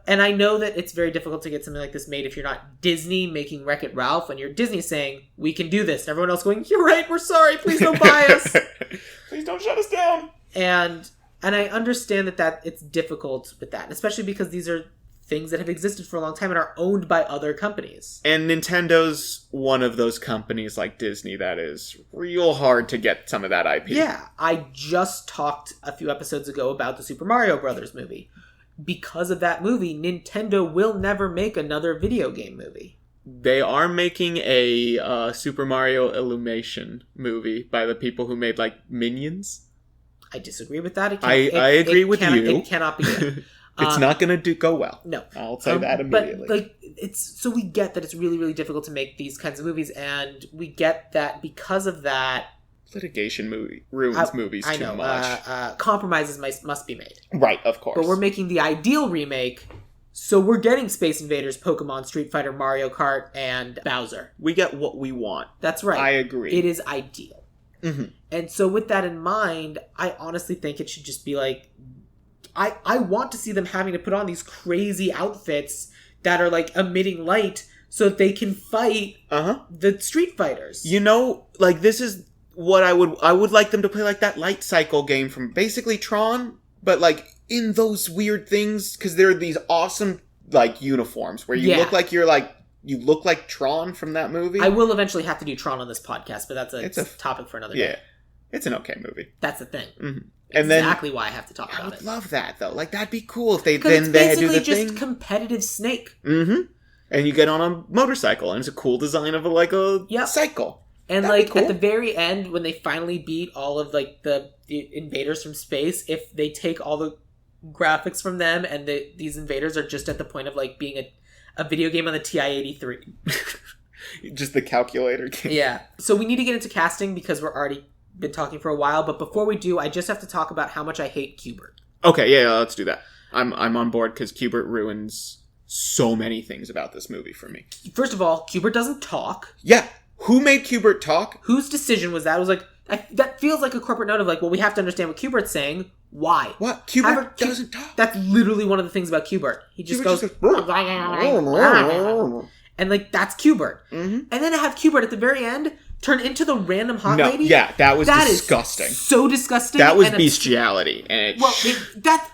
And I know that it's very difficult to get something like this made if you're not Disney making Wreck-It Ralph, and you're Disney saying, we can do this. And everyone else going, you're right, we're sorry, please don't buy us. Please don't shut us down. And I understand that it's difficult with that, especially because these are things that have existed for a long time and are owned by other companies. And Nintendo's one of those companies like Disney that is real hard to get some of that IP. Yeah, I just talked a few episodes ago about the Super Mario Brothers movie. Because of that movie, Nintendo will never make another video game movie. They are making a Super Mario Illumination movie by the people who made, like, Minions. I disagree with that. I agree with you. It cannot be good. It's not going to go well. No. I'll say that immediately. But, like, so we get that it's really, really difficult to make these kinds of movies, and we get that because of that... Litigation ruins movies too much. Compromises must be made. Right, of course. But we're making the ideal remake, so we're getting Space Invaders, Pokemon, Street Fighter, Mario Kart, and Bowser. We get what we want. That's right. I agree. It is ideal. Mm-hmm. And so with that in mind, I honestly think it should just be like... I want to see them having to put on these crazy outfits that are, like, emitting light so that they can fight the Street Fighters. You know, like, this is what I would like them to play, like, that light cycle game from basically Tron, but, like, in those weird things, because there are these awesome like uniforms where you look like you look like Tron from that movie. I will eventually have to do Tron on this podcast, but that's a topic for another day. Yeah, it's an okay movie. That's the thing. Mm-hmm. And exactly why I have to talk about it. I would love that though. Like that'd be cool if they do the thing. It's basically just competitive Snake. Mm-hmm. And you get on a motorcycle, and it's a cool design of a cycle. And that'd cool. At the very end, when they finally beat all of like the invaders from space, if they take all the graphics from them, and these invaders are just at the point of like being a video game on the TI-83. Just the calculator game. Yeah. So we need to get into casting because we're already been talking for a while, but before we do, I just have to talk about how much I hate Qbert. Okay, yeah, let's do that. I'm on board because Qbert ruins so many things about this movie for me. First of all, Qbert doesn't talk. Yeah. Who made Qbert talk? Whose decision was that? It was like, that feels like a corporate note of like, well, we have to understand what Qbert's saying. Why? What? Qbert doesn't talk. That's literally one of the things about Qbert. He just goes... and like, that's Qbert. Mm-hmm. And then to have Qbert at the very end turn into the random hot lady. Yeah, that was disgusting. So disgusting. That was bestiality. And that's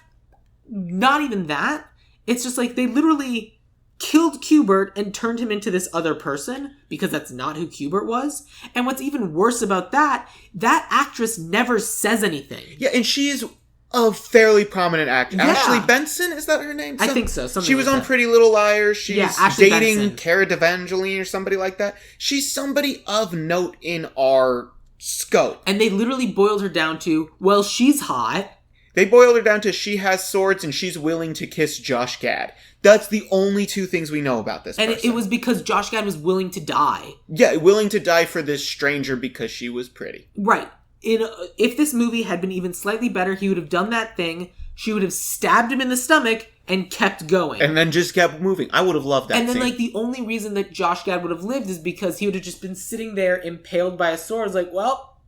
not even that. It's just like they literally killed Qbert and turned him into this other person because that's not who Qbert was. And what's even worse about that actress never says anything. Yeah, and she is a fairly prominent actress. Yeah. Ashley Benson, is that her name? I think so. She was on Pretty Little Liars. She's dating Benson. Cara Delevingne or somebody like that. She's somebody of note in our scope. And they literally boiled her down to, well, she's hot. They boiled her down to she has swords and she's willing to kiss Josh Gad. That's the only two things we know about this person. And it was because Josh Gad was willing to die. Yeah, willing to die for this stranger because she was pretty. Right. If this movie had been even slightly better, he would have done that thing. She would have stabbed him in the stomach and kept going. And then just kept moving. I would have loved that And then, scene. like, the only reason that Josh Gad would have lived is because he would have just been sitting there impaled by a sword. It's like, well,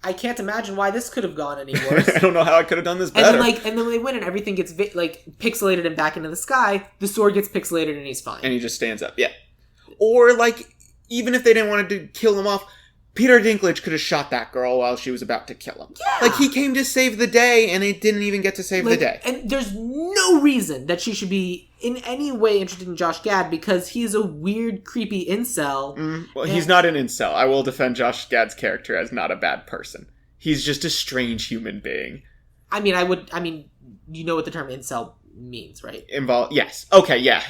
I can't imagine why this could have gone any worse. I don't know how I could have done this better. And then when they win and everything gets pixelated and back into the sky, the sword gets pixelated and he's fine. And he just stands up. Yeah. Or like, even if they didn't want to kill him off, Peter Dinklage could have shot that girl while she was about to kill him. Yeah. Like, he came to save the day, and he didn't even get to save the day. And there's no reason that she should be in any way interested in Josh Gad because he's a weird, creepy incel. Well, he's not an incel. I will defend Josh Gad's character as not a bad person. He's just a strange human being. I mean, you know what the term incel means, right? Yes. Okay, yeah.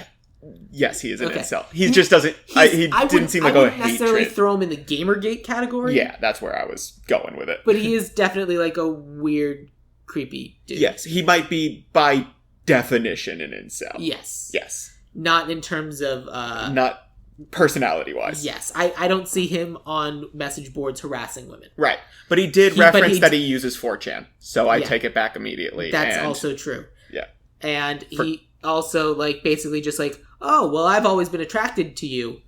Yes, he is an incel. He just doesn't... He didn't seem like a hatred. I wouldn't necessarily throw him in the Gamergate category. Yeah, that's where I was going with it. But he is definitely like a weird, creepy dude. Yes, he might be by definition an incel. Yes. Yes. Not in terms of... not personality-wise. Yes. I don't see him on message boards harassing women. Right. But he did reference that he uses 4chan. So I take it back immediately. That's also true. Yeah. And he also, like, basically just like... Oh, well, I've always been attracted to you.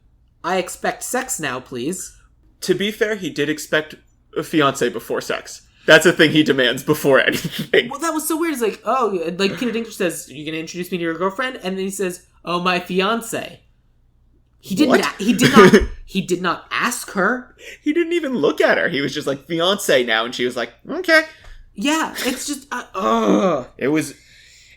I expect sex now, please. To be fair, he did expect a fiancé before sex. That's a thing he demands before anything. Well, that was so weird. It's like, oh, like Peter Dinklage says, are you going to introduce me to your girlfriend? And then he says, oh, my fiancé. He didn't. He did not ask her. He didn't even look at her. He was just like, fiancé now. And she was like, okay. Yeah, it's just, It was...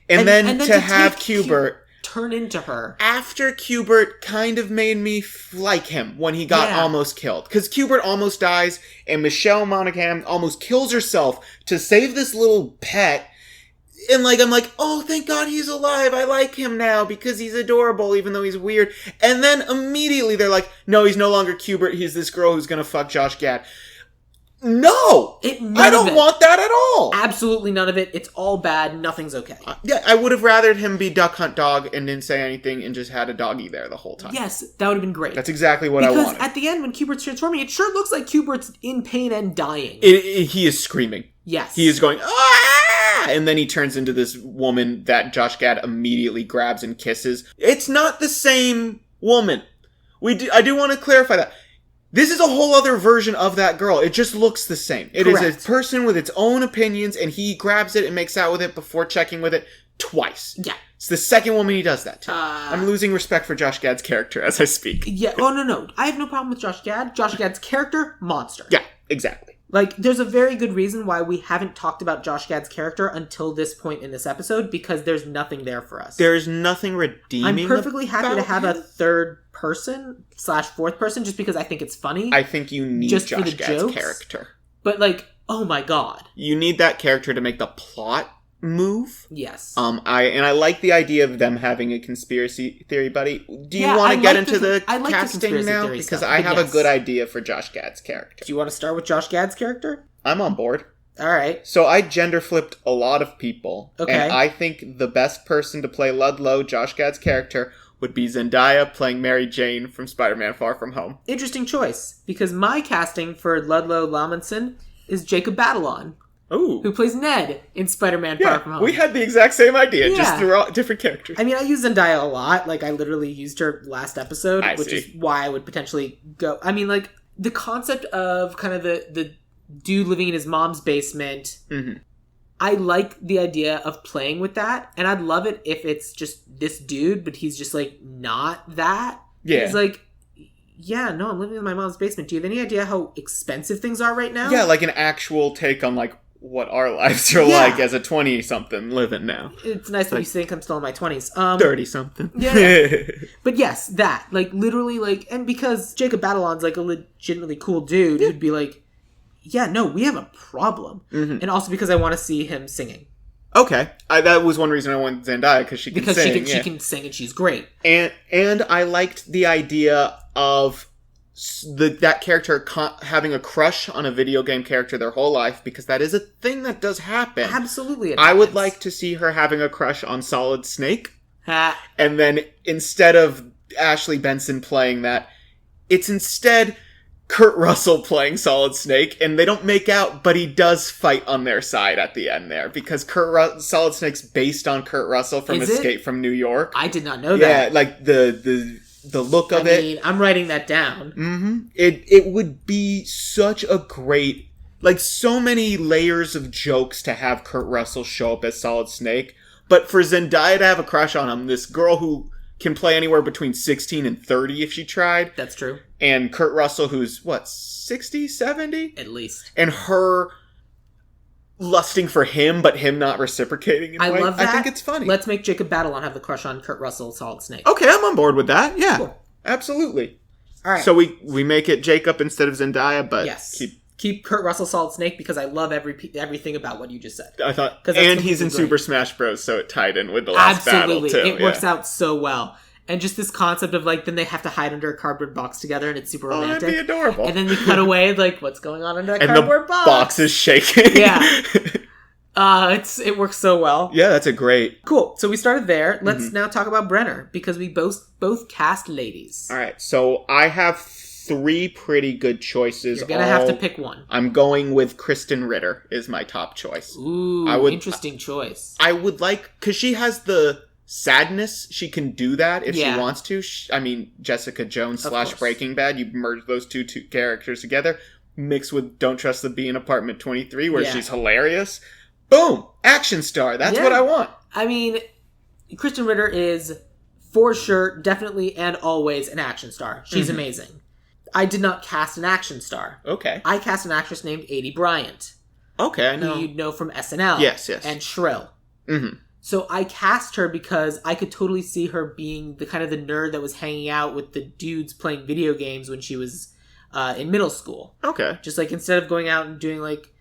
And then to have Qbert... turn into her. After Qbert kind of made me like him when he got almost killed. Because Qbert almost dies, and Michelle Monaghan almost kills herself to save this little pet. And like, I'm like, oh, thank God he's alive. I like him now because he's adorable, even though he's weird. And then immediately they're like, no, he's no longer Qbert. He's this girl who's going to fuck Josh Gad. No! I don't want that at all! Absolutely none of it. It's all bad. Nothing's okay. Yeah, I would have rathered him be Duck Hunt Dog and didn't say anything and just had a doggy there the whole time. Yes, that would have been great. That's exactly what I wanted. Because at the end, when Qbert's transforming, it sure looks like Qbert's in pain and dying. He is screaming. Yes. He is going, ah! And then he turns into this woman that Josh Gad immediately grabs and kisses. It's not the same woman. I do want to clarify that. This is a whole other version of that girl. It just looks the same. It is a person with its own opinions, and he grabs it and makes out with it before checking with it twice. Yeah. It's the second woman he does that to. I'm losing respect for Josh Gad's character as I speak. Yeah. Oh, no. I have no problem with Josh Gad. Josh Gad's character, monster. Yeah, exactly. Like, there's a very good reason why we haven't talked about Josh Gad's character until this point in this episode, because there's nothing there for us. There's nothing redeeming. I'm perfectly happy to have him. a third person / fourth person just because I think it's funny. I think you need just Josh for the Gad's jokes. character. But, like, oh my god. You need that character to make the plot move. Yes. I like the idea of them having a conspiracy theory buddy. Do you want to get into the casting now? Because I have a good idea for Josh Gad's character. Do you want to start with Josh Gad's character? I'm on board. All right. So I gender flipped a lot of people. Okay. And I think the best person to play Ludlow, Josh Gad's character, would be Zendaya playing Mary Jane from Spider-Man Far From Home. Interesting choice, because my casting for Ludlow Lammonson is Jacob Batalon. Ooh. Who plays Ned in Spider-Man Far From Home. We had the exact same idea, just through all different characters. I mean, I use Zendaya a lot. Like, I literally used her last episode, which is why I would potentially go... I mean, like, the concept of kind of the dude living in his mom's basement, I like the idea of playing with that, and I'd love it if it's just this dude, but he's just, like, not that. Yeah. He's like... Yeah, no, I'm living in my mom's basement. Do you have any idea how expensive things are right now? Yeah, like an actual take on, like, what our lives are like as a 20-something living now. It's nice that you think I'm still in my 20s. 30-something. Yeah. But yes, that. Like, literally, like... And because Jacob Batalon's, like, a legitimately cool dude, who'd be like, yeah, no, we have a problem. And also because I want to see him singing. Okay. That was one reason I wanted Zendaya, because she can sing. She can sing, and she's great. And I liked the idea of... that character having a crush on a video game character their whole life, because that is a thing that does happen. Absolutely. I would like to see her having a crush on Solid Snake. And then instead of Ashley Benson playing that, it's instead Kurt Russell playing Solid Snake, and they don't make out, but he does fight on their side at the end there, because Solid Snake's based on Kurt Russell from Escape from New York. I did not know that. Yeah, like the look of it. I mean, I'm writing that down. Mm-hmm. It would be such a great... Like, so many layers of jokes to have Kurt Russell show up as Solid Snake. But for Zendaya to have a crush on him, this girl who can play anywhere between 16 and 30 if she tried. That's true. And Kurt Russell, who's, 60, 70? At least. And her lusting for him, but him not reciprocating in a way. Love that. I think it's funny. Let's make Jacob Batalon have the crush on Kurt Russell, Solid Snake. Okay, I'm on board with that. Yeah, cool. Absolutely. All right. So we make it Jacob instead of Zendaya, but keep Kurt Russell Solid Snake, because I love everything about what you just said. I thought, and he's in Super Smash Bros, so it tied in with the last battle too. It works out so well. And just this concept of, like, then they have to hide under a cardboard box together, and it's super romantic. Oh, that'd be adorable. And then they cut away, like, what's going on under that cardboard box? And the box is shaking. Yeah. It works so well. Yeah, that's a great... Cool. So we started there. Let's now talk about Brenner, because we both cast ladies. All right. So I have 3 pretty good choices. You're going to have to pick one. I'm going with Kristen Ritter is my top choice. Ooh, interesting choice. I would like... Because she has the sadness. She can do that if she wants to. I mean, Jessica Jones / Breaking Bad. You merge those two characters together, mixed with Don't Trust the Bee in Apartment 23, where she's hilarious. Boom! Action star. That's what I want. I mean, Kristen Ritter is, for sure, definitely and always an action star. She's amazing. I did not cast an action star. Okay. I cast an actress named Adie Bryant. Okay, I know. Who you'd know from SNL. Yes. And Shrill. Mm-hmm. So I cast her because I could totally see her being the kind of the nerd that was hanging out with the dudes playing video games when she was in middle school. Okay. Just like, instead of going out and doing like,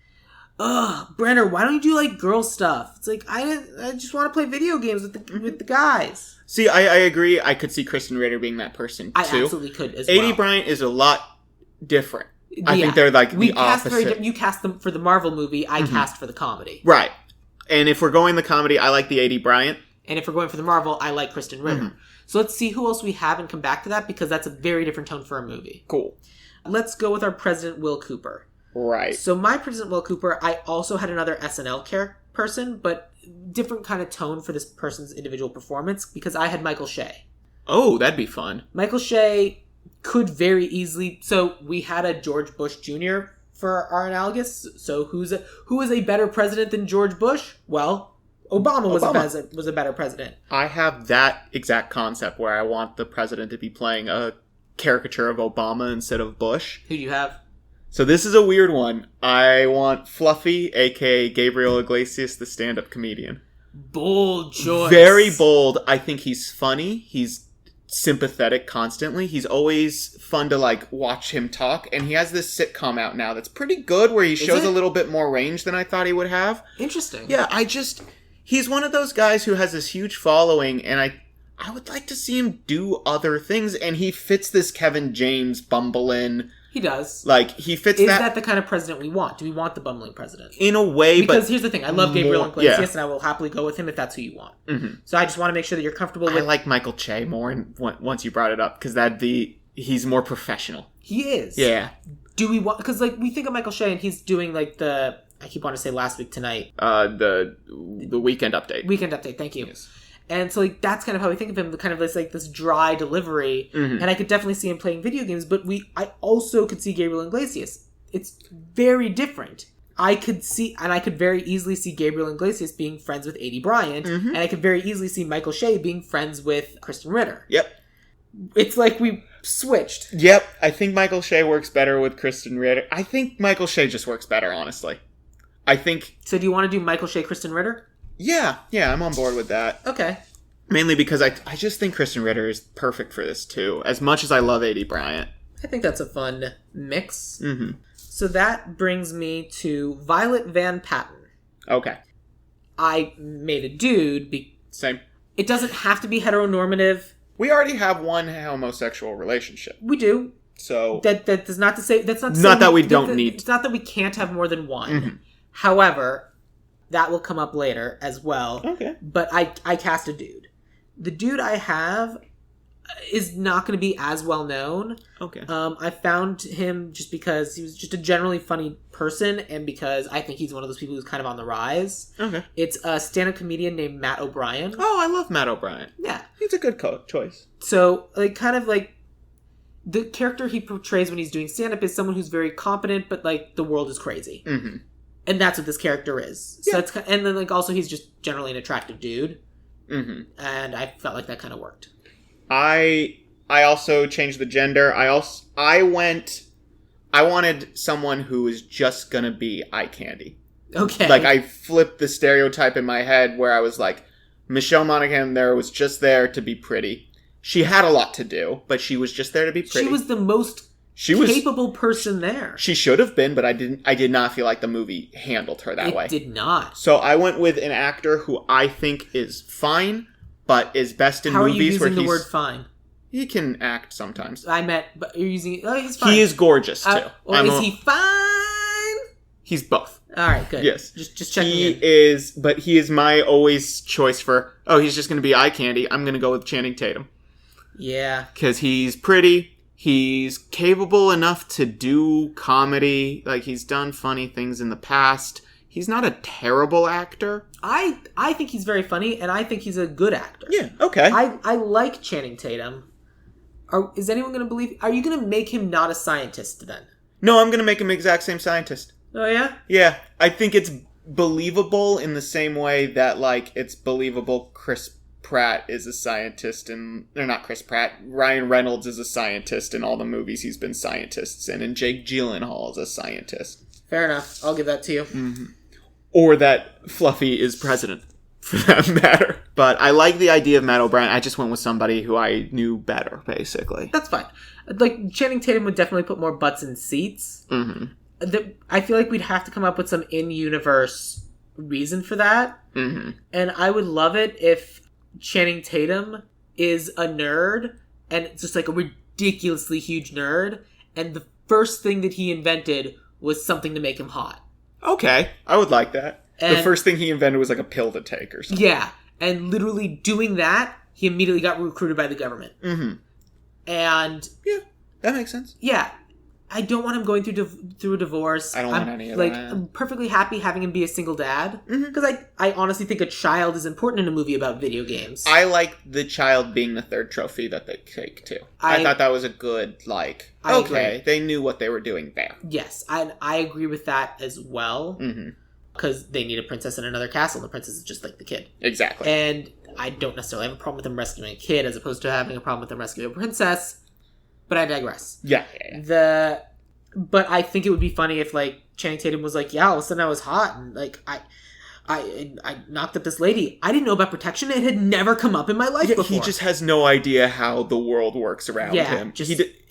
Brenner, why don't you do like girl stuff? It's like, I just want to play video games with the guys. See, I agree. I could see Kristen Ritter being that person too. I absolutely could as well. Adie Bryant is a lot different. I think they're like the opposite. You cast them for the Marvel movie. I cast for the comedy. Right. And if we're going the comedy, I like the Adie Bryant. And if we're going for the Marvel, I like Kristen Ritter. So let's see who else we have and come back to that, because that's a very different tone for a movie. Cool. Let's go with our President Will Cooper. Right. So my President Will Cooper, I also had another SNL person, but different kind of tone for this person's individual performance, because I had Michael Shea. Oh, that'd be fun. Michael Shea could very easily... So we had a George Bush Jr. for our analogous. So who is a better president than George Bush? Well, Obama was a better president. I have that exact concept where I want the president to be playing a caricature of Obama instead of Bush. Who do you have? So this is a weird one. I want Fluffy, aka Gabriel Iglesias, the stand-up comedian. Bold choice. Very bold. I think he's funny. He's sympathetic constantly. He's always fun to like watch him talk. And he has this sitcom out now that's pretty good where he shows a little bit more range than I thought he would have. Interesting. Yeah, he's one of those guys who has this huge following, and I would like to see him do other things, and he fits this Kevin James bumbling. He does. Like, he fits Is that. that the kind of president we want? Do we want the bumbling president? In a way, because here's the thing. I love Gabriel Iglesias, and I will happily go with him if that's who you want. Mm-hmm. So I just want to make sure that you're comfortable with... I like Michael Che more once you brought it up, because he's more professional. He is. Yeah. Do we want... Because, like, we think of Michael Che, and he's doing, like, the... I keep wanting to say Last Week Tonight. The Weekend Update. Weekend Update, thank you. Yes. And so, like, that's kind of how we think of him, kind of this dry delivery. Mm-hmm. And I could definitely see him playing video games, but I also could see Gabriel Iglesias. It's very different. I could very easily see Gabriel Iglesias being friends with A.D. Bryant, and I could very easily see Michael Che being friends with Kristen Ritter. Yep. It's like we switched. Yep. I think Michael Che works better with Kristen Ritter. I think Michael Che just works better, honestly. I think... So do you want to do Michael Che, Kristen Ritter? Yeah, I'm on board with that. Okay. Mainly because I just think Kristen Ritter is perfect for this, too. As much as I love A.D. Bryant. I think that's a fun mix. Mm-hmm. So that brings me to Violet Van Patten. Okay. I made a dude. Same. It doesn't have to be heteronormative. We already have one homosexual relationship. We do. So... That does not to say... That's not to not say that we don't need... It's not that we can't have more than one. Mm-hmm. However, that will come up later as well. Okay. But I cast a dude. The dude I have is not going to be as well known. Okay. I found him just because he was just a generally funny person, and because I think he's one of those people who's kind of on the rise. Okay. It's a stand-up comedian named Matt O'Brien. Oh, I love Matt O'Brien. Yeah. He's a good choice. So, like, kind of like, the character he portrays when he's doing stand-up is someone who's very competent, but, like, the world is crazy. Mm-hmm. And that's what this character is. So it's, and then, like, also he's just generally an attractive dude. Mm-hmm. And I felt like that kind of worked. I also changed the gender. I wanted someone who was just gonna be eye candy. Okay. Like, I flipped the stereotype in my head where I was like, Michelle Monaghan there was just there to be pretty. She had a lot to do, but she was just there to be pretty. She was the most capable person there. She should have been, but I did not feel like the movie handled her that way. It did not. So I went with an actor who I think is fine, but is best in movies where he's... How are you using the word fine? He can act sometimes. I meant, but you're using... Oh, he's fine. He is gorgeous, too. Is he fine? He's both. All right, good. Yes. Just checking in. He is my always choice for, he's just going to be eye candy. I'm going to go with Channing Tatum. Yeah. Because he's pretty. He's capable enough to do comedy. Like, he's done funny things in the past. He's not a terrible actor. I think he's very funny, and I think he's a good actor. Yeah, okay. I like Channing Tatum. Is anyone going to believe... Are you going to make him not a scientist, then? No, I'm going to make him exact same scientist. Oh, yeah? Yeah. I think it's believable in the same way that, like, it's believable Chris Pratt is a scientist in... Or not Chris Pratt. Ryan Reynolds is a scientist in all the movies he's been scientists in, and Jake Gyllenhaal is a scientist. Fair enough. I'll give that to you. Mm-hmm. Or that Fluffy is president, for that matter. But I like the idea of Matt O'Brien. I just went with somebody who I knew better, basically. That's fine. Like, Channing Tatum would definitely put more butts in seats. Mm-hmm. I feel like we'd have to come up with some in-universe reason for that. Mm-hmm. And I would love it if Channing Tatum is a nerd, and it's just like a ridiculously huge nerd, and the first thing that he invented was something to make him hot. Okay, I would like that. And, the first thing he invented was like a pill to take or something. Yeah, and literally doing that, he immediately got recruited by the government. Mm-hmm. And... Yeah, that makes sense. Yeah. I don't want him going through a divorce. I don't want any of that. I'm perfectly happy having him be a single dad. Because I honestly think a child is important in a movie about video games. I like the child being the third trophy that they take, too. I thought that was a good, okay, they knew what they were doing there. Yes, I agree with that as well. Because they need a princess in another castle. The princess is just like the kid. Exactly. And I don't necessarily have a problem with them rescuing a kid as opposed to having a problem with them rescuing a princess. But I digress. Yeah. But I think it would be funny if, like, Channing Tatum was like, yeah, all of a sudden I was hot, and, like, I knocked up this lady. I didn't know about protection. It had never come up in my life before. He just has no idea how the world works around him.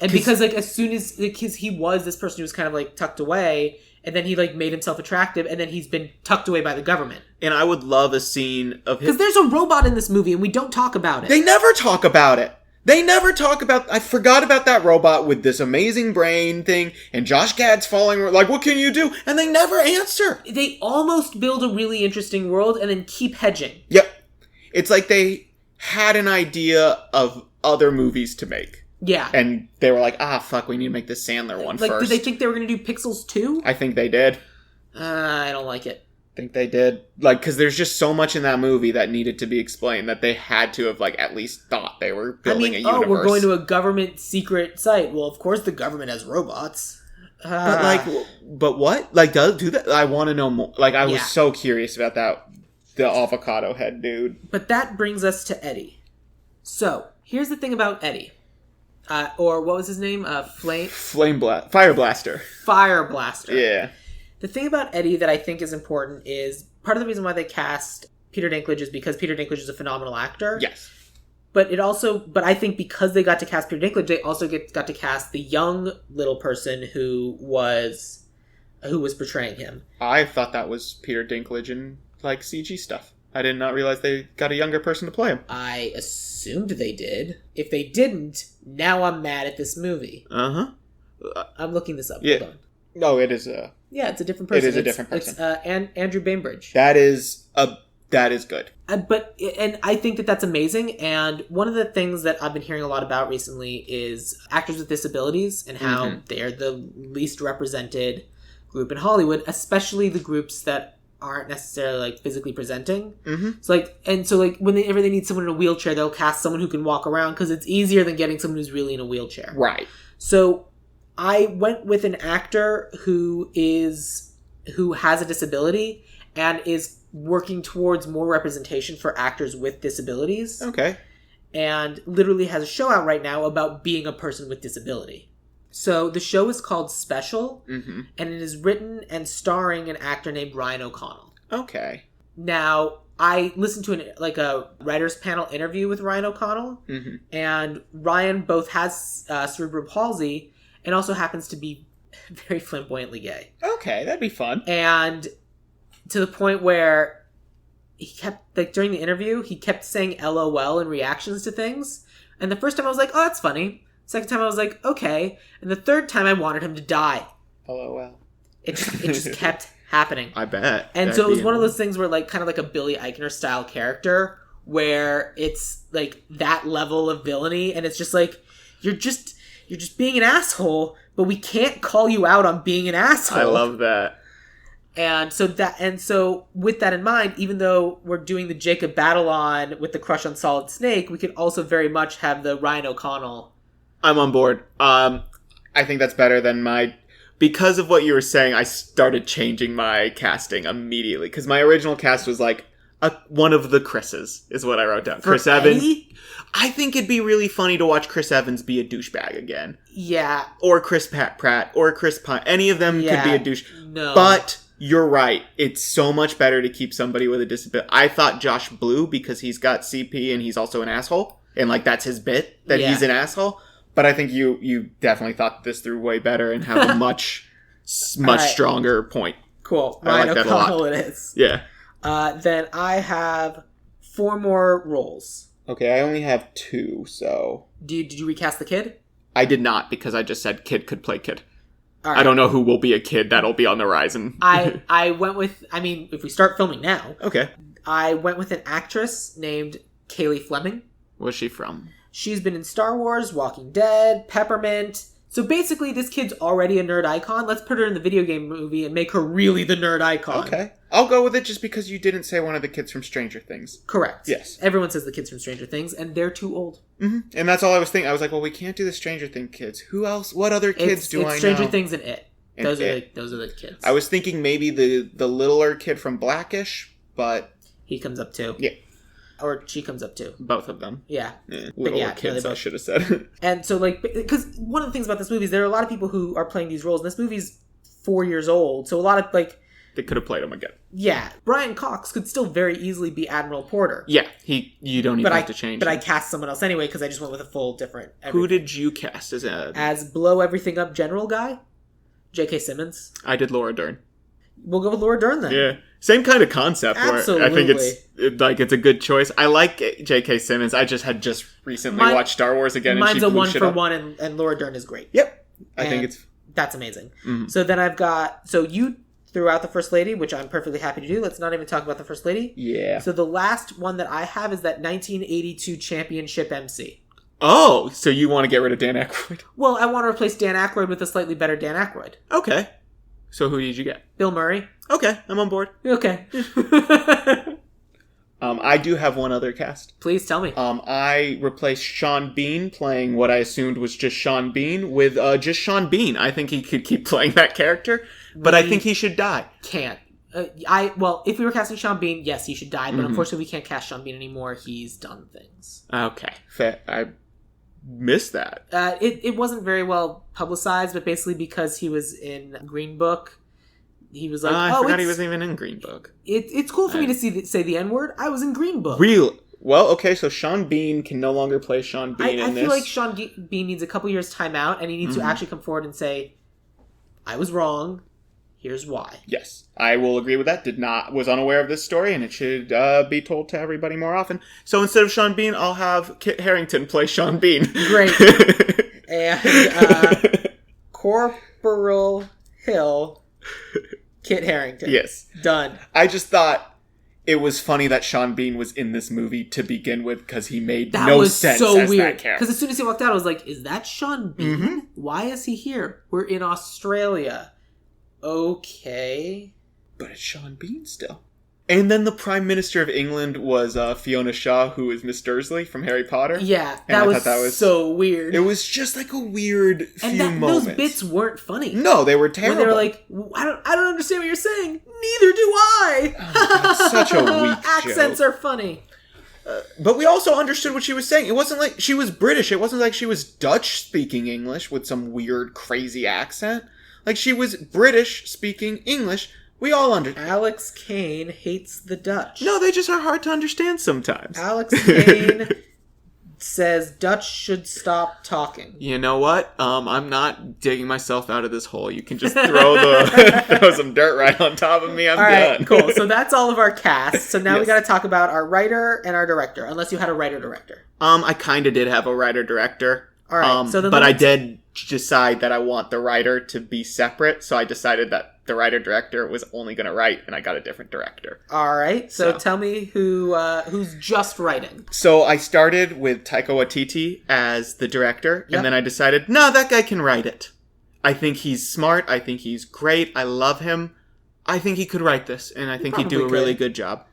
Because, like, as soon as... Because he was this person who was kind of, like, tucked away, and then he, like, made himself attractive, and then he's been tucked away by the government. And I would love a scene of him... Because there's a robot in this movie, and we don't talk about it. They never talk about it. They never talk about... I forgot about that robot with this amazing brain thing, and Josh Gad's falling... Like, what can you do? And they never answer. They almost build a really interesting world, and then keep hedging. Yep. It's like they had an idea of other movies to make. Yeah. And they were like, fuck, we need to make this Sandler one first. Did they think they were going to do Pixels 2? I think they did. I don't like it. I think they did. Like, because there's just so much in that movie that needed to be explained that they had to have, like, at least thought they were building a universe. We're going to a government secret site. Well, of course the government has robots. But what? Like, do that? I want to know more. Like, I was so curious about that. The avocado head dude. But that brings us to Eddie. So, here's the thing about Eddie. Or what was his name? Fire Blaster. Fire Blaster. Yeah. The thing about Eddie that I think is important is part of the reason why they cast Peter Dinklage is because Peter Dinklage is a phenomenal actor. Yes. But I think because they got to cast Peter Dinklage, they also got to cast the young little person who was portraying him. I thought that was Peter Dinklage in, like, CG stuff. I did not realize they got a younger person to play him. I assumed they did. If they didn't, now I'm mad at this movie. Uh-huh. I'm looking this up. Yeah. Hold on. No, it is Yeah, it's a different person. It is a different person. It's Andrew Bainbridge. That is good. And I think that that's amazing. And one of the things that I've been hearing a lot about recently is actors with disabilities and how they're the least represented group in Hollywood, especially the groups that aren't necessarily, like, physically presenting. Mm-hmm. So whenever they need someone in a wheelchair, they'll cast someone who can walk around because it's easier than getting someone who's really in a wheelchair. Right. So I went with an actor who has a disability and is working towards more representation for actors with disabilities. Okay. And literally has a show out right now about being a person with disability. So the show is called Special, and it is written and starring an actor named Ryan O'Connell. Okay. Now, I listened to a writer's panel interview with Ryan O'Connell, and Ryan both has cerebral palsy and also happens to be very flamboyantly gay. Okay, that'd be fun. And to the point where he kept, like, during the interview, he kept saying LOL in reactions to things. And the first time I was like, oh, that's funny. Second time I was like, okay. And the third time I wanted him to die. LOL. It just kept happening. I bet. And so it was one of those things where, like, kind of like a Billy Eichner style character where it's like that level of villainy, and it's just like you're just being an asshole, but we can't call you out on being an asshole. I love that. And so with that in mind, even though we're doing the Jacob Batalon with the crush on Solid Snake, we could also very much have the Ryan O'Connell. I'm on board. I think that's better than because of what you were saying, I started changing my casting immediately. Because my original cast was like one of the Chris's, is what I wrote down. Chris Evans. I think it'd be really funny to watch Chris Evans be a douchebag again. Yeah. Or Chris Pratt, or Chris Pine. Any of them could be a douche. No. But you're right. It's so much better to keep somebody with a disability. I thought Josh Blue, because he's got CP and he's also an asshole. And, like, that's his bit, that he's an asshole. But I think you definitely thought this through way better and have a much stronger point. Cool. Ryan O'Connell it is. Yeah. Then I have 4 more roles. Okay, I only have 2, so... Did you recast the kid? I did not, because I just said kid could play kid. Right. I don't know who will be a kid. That'll be on the horizon. I went with... I mean, if we start filming now... Okay. I went with an actress named Kaylee Fleming. Where's she from? She's been in Star Wars, Walking Dead, Peppermint. So basically, this kid's already a nerd icon. Let's put her in the video game movie and make her really the nerd icon. Okay. I'll go with it just because you didn't say one of the kids from Stranger Things. Correct. Yes. Everyone says the kids from Stranger Things, and they're too old. Mm-hmm. And that's all I was thinking. I was like, well, we can't do the Stranger Things kids. Who else? What other kids do I know? It's Stranger Things and It. Those are the kids. I was thinking maybe the littler kid from Blackish, but... He comes up too. Yeah. Or she comes up too. Both of them. Yeah. Little kids, I should have said. And so, like, because one of the things about this movie is there are a lot of people who are playing these roles, and this movie's 4 years old, so a lot of, like... They could have played him again. Yeah. Brian Cox could still very easily be Admiral Porter. Yeah, you don't even have to change But him. I cast someone else anyway, because I just went with a full different... Who did you cast as As blow everything up general guy? J.K. Simmons. I did Laura Dern. We'll go with Laura Dern then. Yeah. Same kind of concept. Absolutely. Where I think it's a good choice. I like J.K. Simmons. I just recently watched Star Wars again, and she blew mine's a shit 1-for-1, and Laura Dern is great. Yep. I think it's... That's amazing. Mm-hmm. So then I've got... So you threw out the First Lady, which I'm perfectly happy to do. Let's not even talk about the First Lady. Yeah. So the last one that I have is that 1982 Championship MC. Oh, so you want to get rid of Dan Aykroyd? Well, I want to replace Dan Aykroyd with a slightly better Dan Aykroyd. Okay. So who did you get? Bill Murray. Okay, I'm on board. Okay. I do have one other cast. Please tell me. I replaced Sean Bean playing what I assumed was just Sean Bean with just Sean Bean. I think he could keep playing that character, but I think he should die. Can't. If we were casting Sean Bean, yes, he should die, but unfortunately we can't cast Sean Bean anymore. He's done things. Okay. Fair. I missed that. It wasn't very well publicized, but basically because he was in Green Book, he was like, I forgot he was even in Green Book. It's cool for me to say the N-word. I was in Green Book. Real. Well, okay, so Sean Bean can no longer play Sean Bean in this. I feel like Sean Bean needs a couple years time out, and he needs to actually come forward and say, I was wrong. Here's why. Yes, I will agree with that. Was unaware of this story, and it should be told to everybody more often. So instead of Sean Bean, I'll have Kit Harington play Sean Bean. Great. And Corporal Hill, Kit Harington. Yes. Done. I just thought it was funny that Sean Bean was in this movie to begin with because he made no sense so as weird. that character. Because as soon as he walked out, I was like, is that Sean Bean? Mm-hmm. Why is he here? We're in Australia. Okay. But it's Sean Bean still. And then the Prime Minister of England was Fiona Shaw, who is Miss Dursley from Harry Potter. Yeah, that was so weird. It was just like a weird few moments. Those bits weren't funny. No, they were terrible. When they were like, I don't understand what you're saying. Neither do I. Oh, God, such a weak Accents joke. are funny. But we also understood what she was saying. It wasn't like she was British. It wasn't like she was Dutch speaking English with some weird, crazy accent. Like, she was British speaking English. We all understand. Alex Caine hates the Dutch. No, they just are hard to understand sometimes. Alex Caine says Dutch should stop talking. You know what? I'm not digging myself out of this hole. You can just throw some dirt right on top of me. I'm done. All right, cool. So that's all of our cast. So now Yes. we got to talk about our writer and our director, unless you had a writer-director. I kind of did have a writer-director. All right. But I did decide that I want the writer to be separate, so I decided that the writer-director was only going to write, and I got a different director. All right. So tell me who's just writing. So I started with Taika Waititi as the director, and then I decided, no, that guy can write it. I think he's smart. I think he's great. I love him. I think he could write this, and I think he'd do a really good job.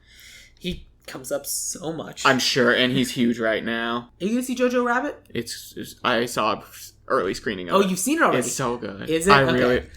He comes up so much. I'm sure, and he's huge right now. Are you going to see Jojo Rabbit? I saw early screening of it. Oh, you've seen it already? It's so good. Is it?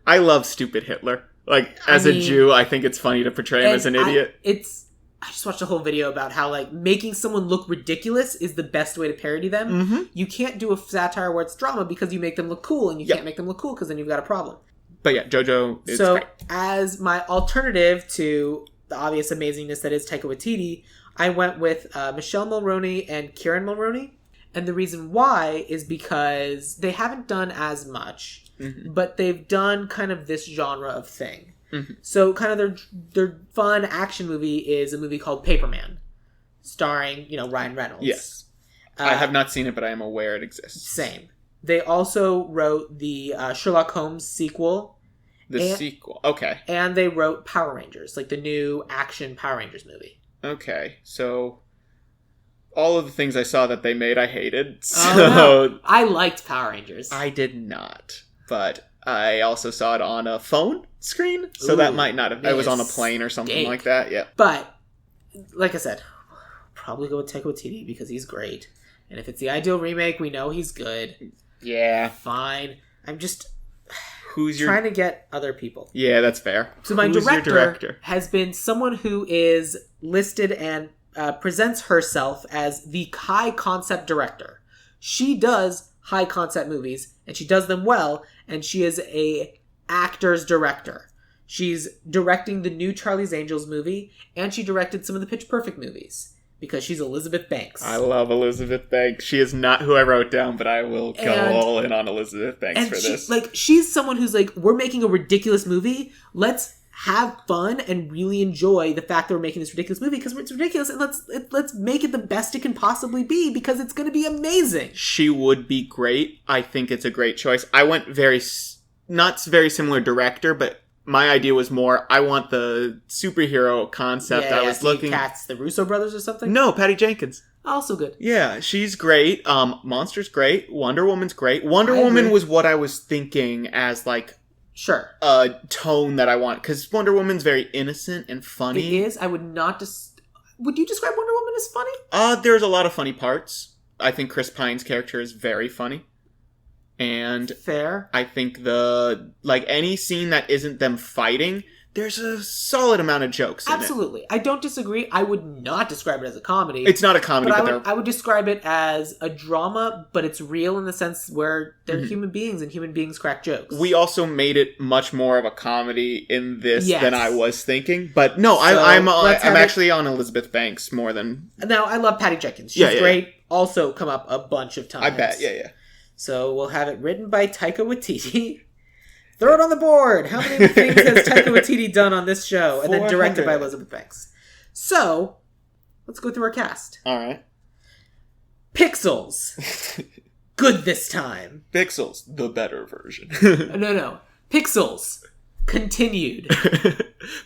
I love stupid Hitler. Like, as a Jew, I think it's funny to portray him as an idiot. I just watched a whole video about how, like, making someone look ridiculous is the best way to parody them. Mm-hmm. You can't do a satire where it's drama because you make them look cool, and you can't make them look cool because then you've got a problem. But yeah, Jojo is great. As my alternative to the obvious amazingness that is Taika Waititi, I went with Michelle Mulroney and Kieran Mulroney. And the reason why is because they haven't done as much. Mm-hmm. But they've done kind of this genre of thing. Mm-hmm. So kind of their fun action movie is a movie called Paperman, starring, Ryan Reynolds. Yes. I have not seen it, but I am aware it exists. Same. They also wrote the Sherlock Holmes sequel. Sequel. Okay. And they wrote Power Rangers, like the new action Power Rangers movie. Okay. So all of the things I saw that they made, I hated. So no. I liked Power Rangers. I did not. But I also saw it on a phone screen, so that might not have... I was on a plane or something like that, yeah. But, like I said, probably go with Taika Waititi because he's great. And if it's the ideal remake, we know he's good. Yeah. Fine. I'm just... Who's your... trying to get other people. Yeah, that's fair. So my director has been someone who is listed and presents herself as the high concept director. She does high concept movies, and she does them well, and she is a actor's director. She's directing the new Charlie's Angels movie, and she directed some of the Pitch Perfect movies. Because she's Elizabeth Banks. I love Elizabeth Banks. She is not who I wrote down, but I will go all in on Elizabeth Banks for this. She's someone who's like, we're making a ridiculous movie. Let's have fun and really enjoy the fact that we're making this ridiculous movie because it's ridiculous, and let's make it the best it can possibly be because it's going to be amazing. She would be great. I think it's a great choice. I went not very similar director, but my idea was more, I want the superhero concept. I was looking... Cats, the Russo brothers or something? No, Patty Jenkins. Also good. Yeah, she's great. Monster's great. Wonder Woman's great. Wonder Woman was what I was thinking as, like... Sure. A tone that I want. Because Wonder Woman's very innocent and funny. It is. I would not... Would you describe Wonder Woman as funny? There's a lot of funny parts. I think Chris Pine's character is very funny. And fair. I think any scene that isn't them fighting, there's a solid amount of jokes in it. Absolutely. I don't disagree. I would not describe it as a comedy. It's not a comedy, but I would describe it as a drama, but it's real in the sense where they're human beings and human beings crack jokes. We also made it much more of a comedy in this than I was thinking. But no, I'm actually on Elizabeth Banks more than... Now, I love Patty Jenkins. She's great. Yeah. Also come up a bunch of times. I bet, yeah. So we'll have it written by Taika Waititi. Throw it on the board. How many things has Taika Waititi done on this show? And then directed by Elizabeth Banks. So, let's go through our cast. All right. Pixels. Good this time. Pixels, the better version. No. Pixels. Continued.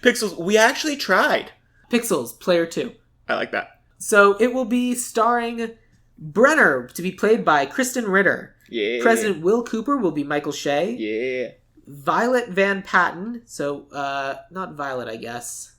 Pixels, we actually tried. Pixels, Player 2. I like that. So, it will be starring Brenner, to be played by Kristen Ritter. Yeah. President Will Cooper will be Michael Shea. Yeah. Violet Van Patten. So, not Violet, I guess.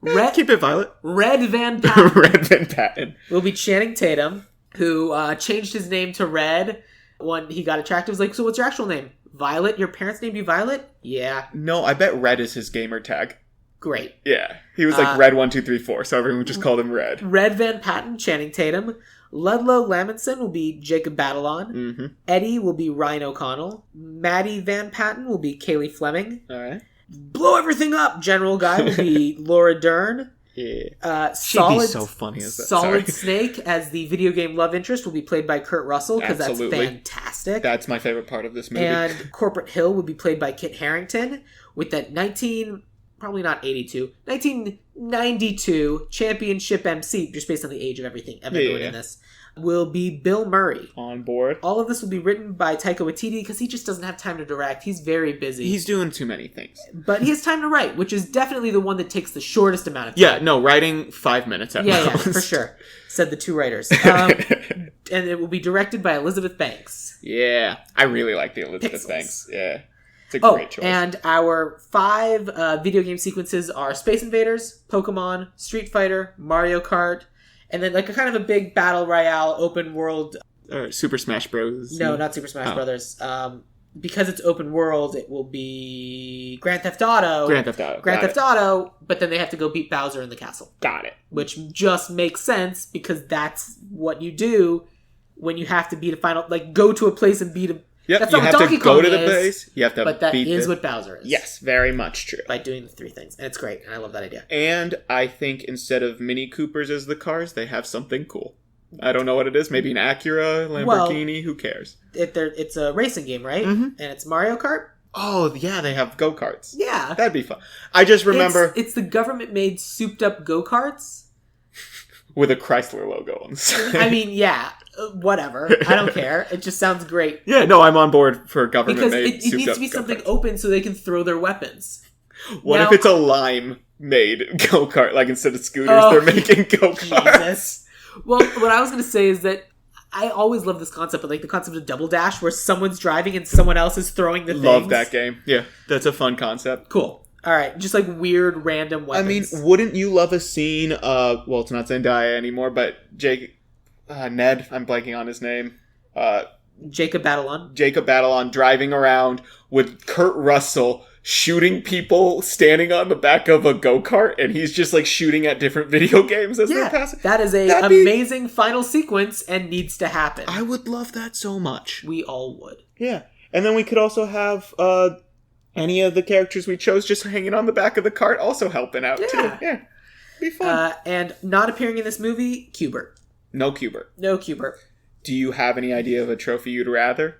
Keep it Violet. Red Van Patten. Red Van Patten. Will be Channing Tatum, who changed his name to Red when he got attractive. He was like, so what's your actual name? Violet? Your parents named you Violet? Yeah. No, I bet Red is his gamer tag. Great. Yeah. He was like Red 1, 2, 3, 4, so everyone just called him Red. Red Van Patten, Channing Tatum. Ludlow Lammonson will be Jacob Batalon. Mm-hmm. Eddie will be Ryan O'Connell. Maddie Van Patten will be Kaylee Fleming. All right. Blow everything up, General Guy will be Laura Dern. Yeah. She'd be so funny as that. Solid Snake as the video game love interest will be played by Kurt Russell because that's fantastic. That's my favorite part of this movie. And Corporate Hill will be played by Kit Harington with that 1992 championship MC, just based on the age of everyone in this, will be Bill Murray. On board. All of this will be written by Taika Waititi because he just doesn't have time to direct. He's very busy. He's doing too many things. But he has time to write, which is definitely the one that takes the shortest amount of time. Yeah, no, writing 5 minutes at most. Yeah, for sure. Said the two writers. And it will be directed by Elizabeth Banks. Yeah, I really like the Elizabeth Banks. Yeah. It's a great choice. And our 5 video game sequences are Space Invaders, Pokemon, Street Fighter, Mario Kart, and then like a kind of a big battle royale open world. Super Smash Bros. No, not Super Smash Brothers. Because it's open world, it will be Grand Theft Auto. Grand Theft Auto, but then they have to go beat Bowser in the castle. Got it. Which just makes sense because that's what you do when you have to beat a final, like go to a place and beat a... Yep, that's you not have what Donkey to go Kong to the is, place. You have to but that beat is what Bowser is. Yes, very much true. By doing the 3 things. And it's great, and I love that idea. And I think instead of Mini Coopers as the cars, they have something cool. I don't know what it is. Maybe an Acura, Lamborghini, who cares? It's a racing game, right? Mm-hmm. And it's Mario Kart? Oh, yeah, they have go-karts. Yeah. That'd be fun. I just remember... It's the government-made souped-up go-karts. With a Chrysler logo on the side. I mean, yeah. Whatever. I don't care. It just sounds great. Yeah, no, I'm on board for government-made because it needs to be something open so they can throw their weapons. What if it's a lime-made go-kart? Like, instead of scooters, they're making go-karts. Jesus. Well, what I was going to say is that I always love this concept, but like the concept of Double Dash, where someone's driving and someone else is throwing the things. Love that game. Yeah, that's a fun concept. Cool. All right, just like weird, random weapons. I mean, wouldn't you love a scene, well, it's not Zendaya anymore, but Ned, I'm blanking on his name. Jacob Batalon. Jacob Batalon driving around with Kurt Russell shooting people standing on the back of a go-kart, and he's just like shooting at different video games as they're passing. That is amazing final sequence and needs to happen. I would love that so much. We all would. Yeah. And then we could also have any of the characters we chose just hanging on the back of the cart also helping out too. Yeah. Be fun. And not appearing in this movie, Cubert. No Cubert. No Cubert. Do you have any idea of a trophy you'd rather?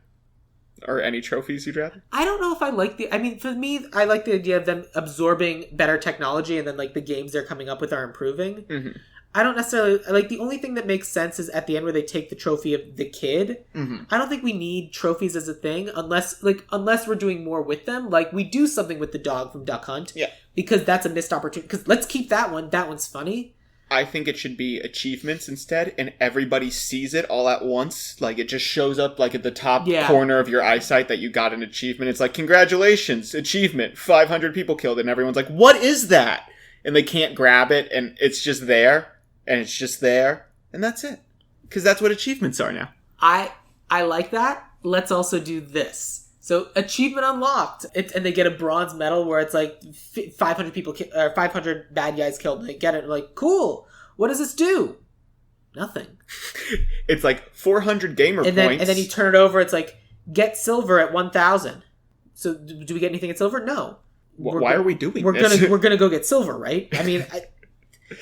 Or any trophies you'd rather? I don't know if I like for me, I like the idea of them absorbing better technology and then, like, the games they're coming up with are improving. Mm-hmm. I don't necessarily, like, the only thing that makes sense is at the end where they take the trophy of the kid. Mm-hmm. I don't think we need trophies as a thing unless we're doing more with them. Like, we do something with the dog from Duck Hunt. Yeah. Because that's a missed opportunity. Because let's keep that one. That one's funny. I think it should be achievements instead, and everybody sees it all at once. Like, it just shows up, like, at the top corner of your eyesight that you got an achievement. It's like, congratulations, achievement, 500 people killed, and everyone's like, what is that? And they can't grab it, and it's just there, and it's just there, and that's it. Because that's what achievements are now. I like that. Let's also do this. So, achievement unlocked. And they get a bronze medal where it's like 500 people, or 500 bad guys killed. And they get it. Like, cool. What does this do? Nothing. It's like 400 gamer points. And then you turn it over. It's like, get silver at 1,000. So, do we get anything at silver? No. Why are we doing this? We're gonna go get silver, right? I mean,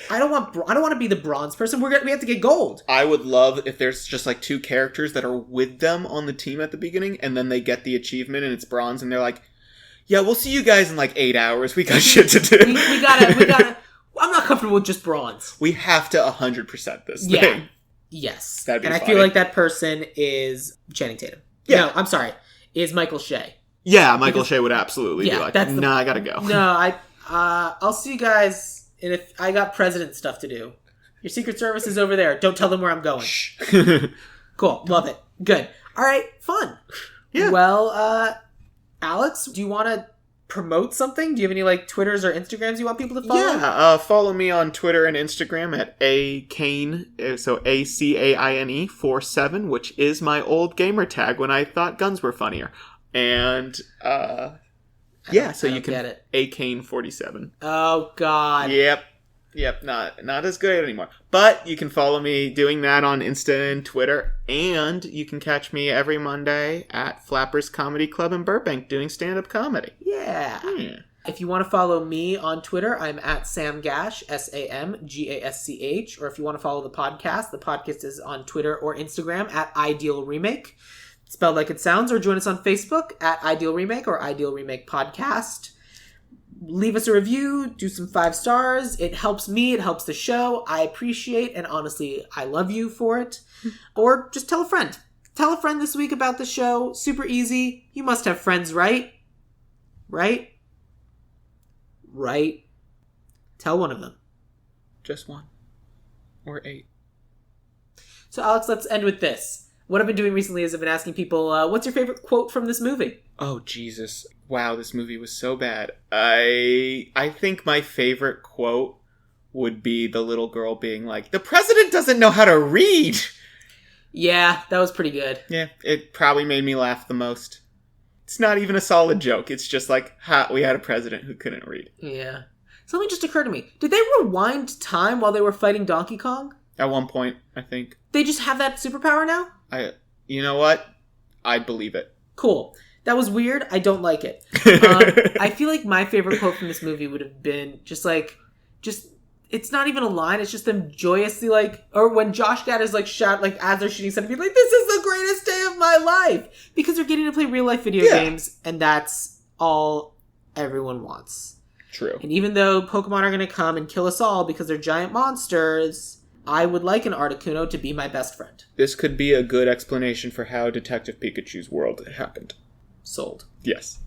I don't want to be the bronze person. We have to get gold. I would love if there's just like two characters that are with them on the team at the beginning, and then they get the achievement and it's bronze, and they're like, "Yeah, we'll see you guys in like 8 hours. We got shit to do. We gotta. I'm not comfortable with just bronze. We have to 100% this thing. Yes. That'd be and funny. I feel like that person is Channing Tatum. Yeah. No, I'm sorry. Is Michael Shea. Yeah, Michael Shea would absolutely be like, "Nah, I gotta go." No, I'll see you guys. And if I got president stuff to do. Your Secret Service is over there. Don't tell them where I'm going. Shh. Cool. Love it. Good. All right. Fun. Yeah. Well, Alex, do you want to promote something? Do you have any like Twitters or Instagrams you want people to follow? Yeah. Follow me on Twitter and Instagram at acaine, so ACAINE 47, which is my old gamer tag when I thought guns were funnier. And so you can get it. acaine 47. Oh God. Yep, not as good anymore. But you can follow me doing that on Insta and Twitter, and you can catch me every Monday at Flappers Comedy Club in Burbank doing stand-up comedy. Yeah. If you want to follow me on Twitter, I'm at Sam Gasch, SamGasch. Or if you want to follow the podcast is on Twitter or Instagram at Ideal Remake, spelled like it sounds, or join us on Facebook at Ideal Remake or Ideal Remake Podcast. Leave us a review, do some 5 stars. It helps me, it helps the show. I appreciate, and honestly, I love you for it. Or just tell a friend. Tell a friend this week about the show. Super easy. You must have friends, right? Right? Right? Tell one of them. Just one. Or 8. So, Alex, let's end with this. What I've been doing recently is I've been asking people, what's your favorite quote from this movie? Oh, Jesus. Wow, this movie was so bad. I think my favorite quote would be the little girl being like, "The president doesn't know how to read!" Yeah, that was pretty good. Yeah, it probably made me laugh the most. It's not even a solid joke. It's just like, we had a president who couldn't read. Yeah. Something just occurred to me. Did they rewind time while they were fighting Donkey Kong? At one point, I think. They just have that superpower now? You know what? I believe it. Cool. That was weird. I don't like it. I feel like my favorite quote from this movie would have been just, it's not even a line. It's just them joyously, or when Josh Gad is, shout, as they're shooting something, be like, "This is the greatest day of my life!" Because they're getting to play real-life video games, and that's all everyone wants. True. And even though Pokemon are going to come and kill us all because they're giant monsters, I would like an Articuno to be my best friend. This could be a good explanation for how Detective Pikachu's world happened. Sold. Yes.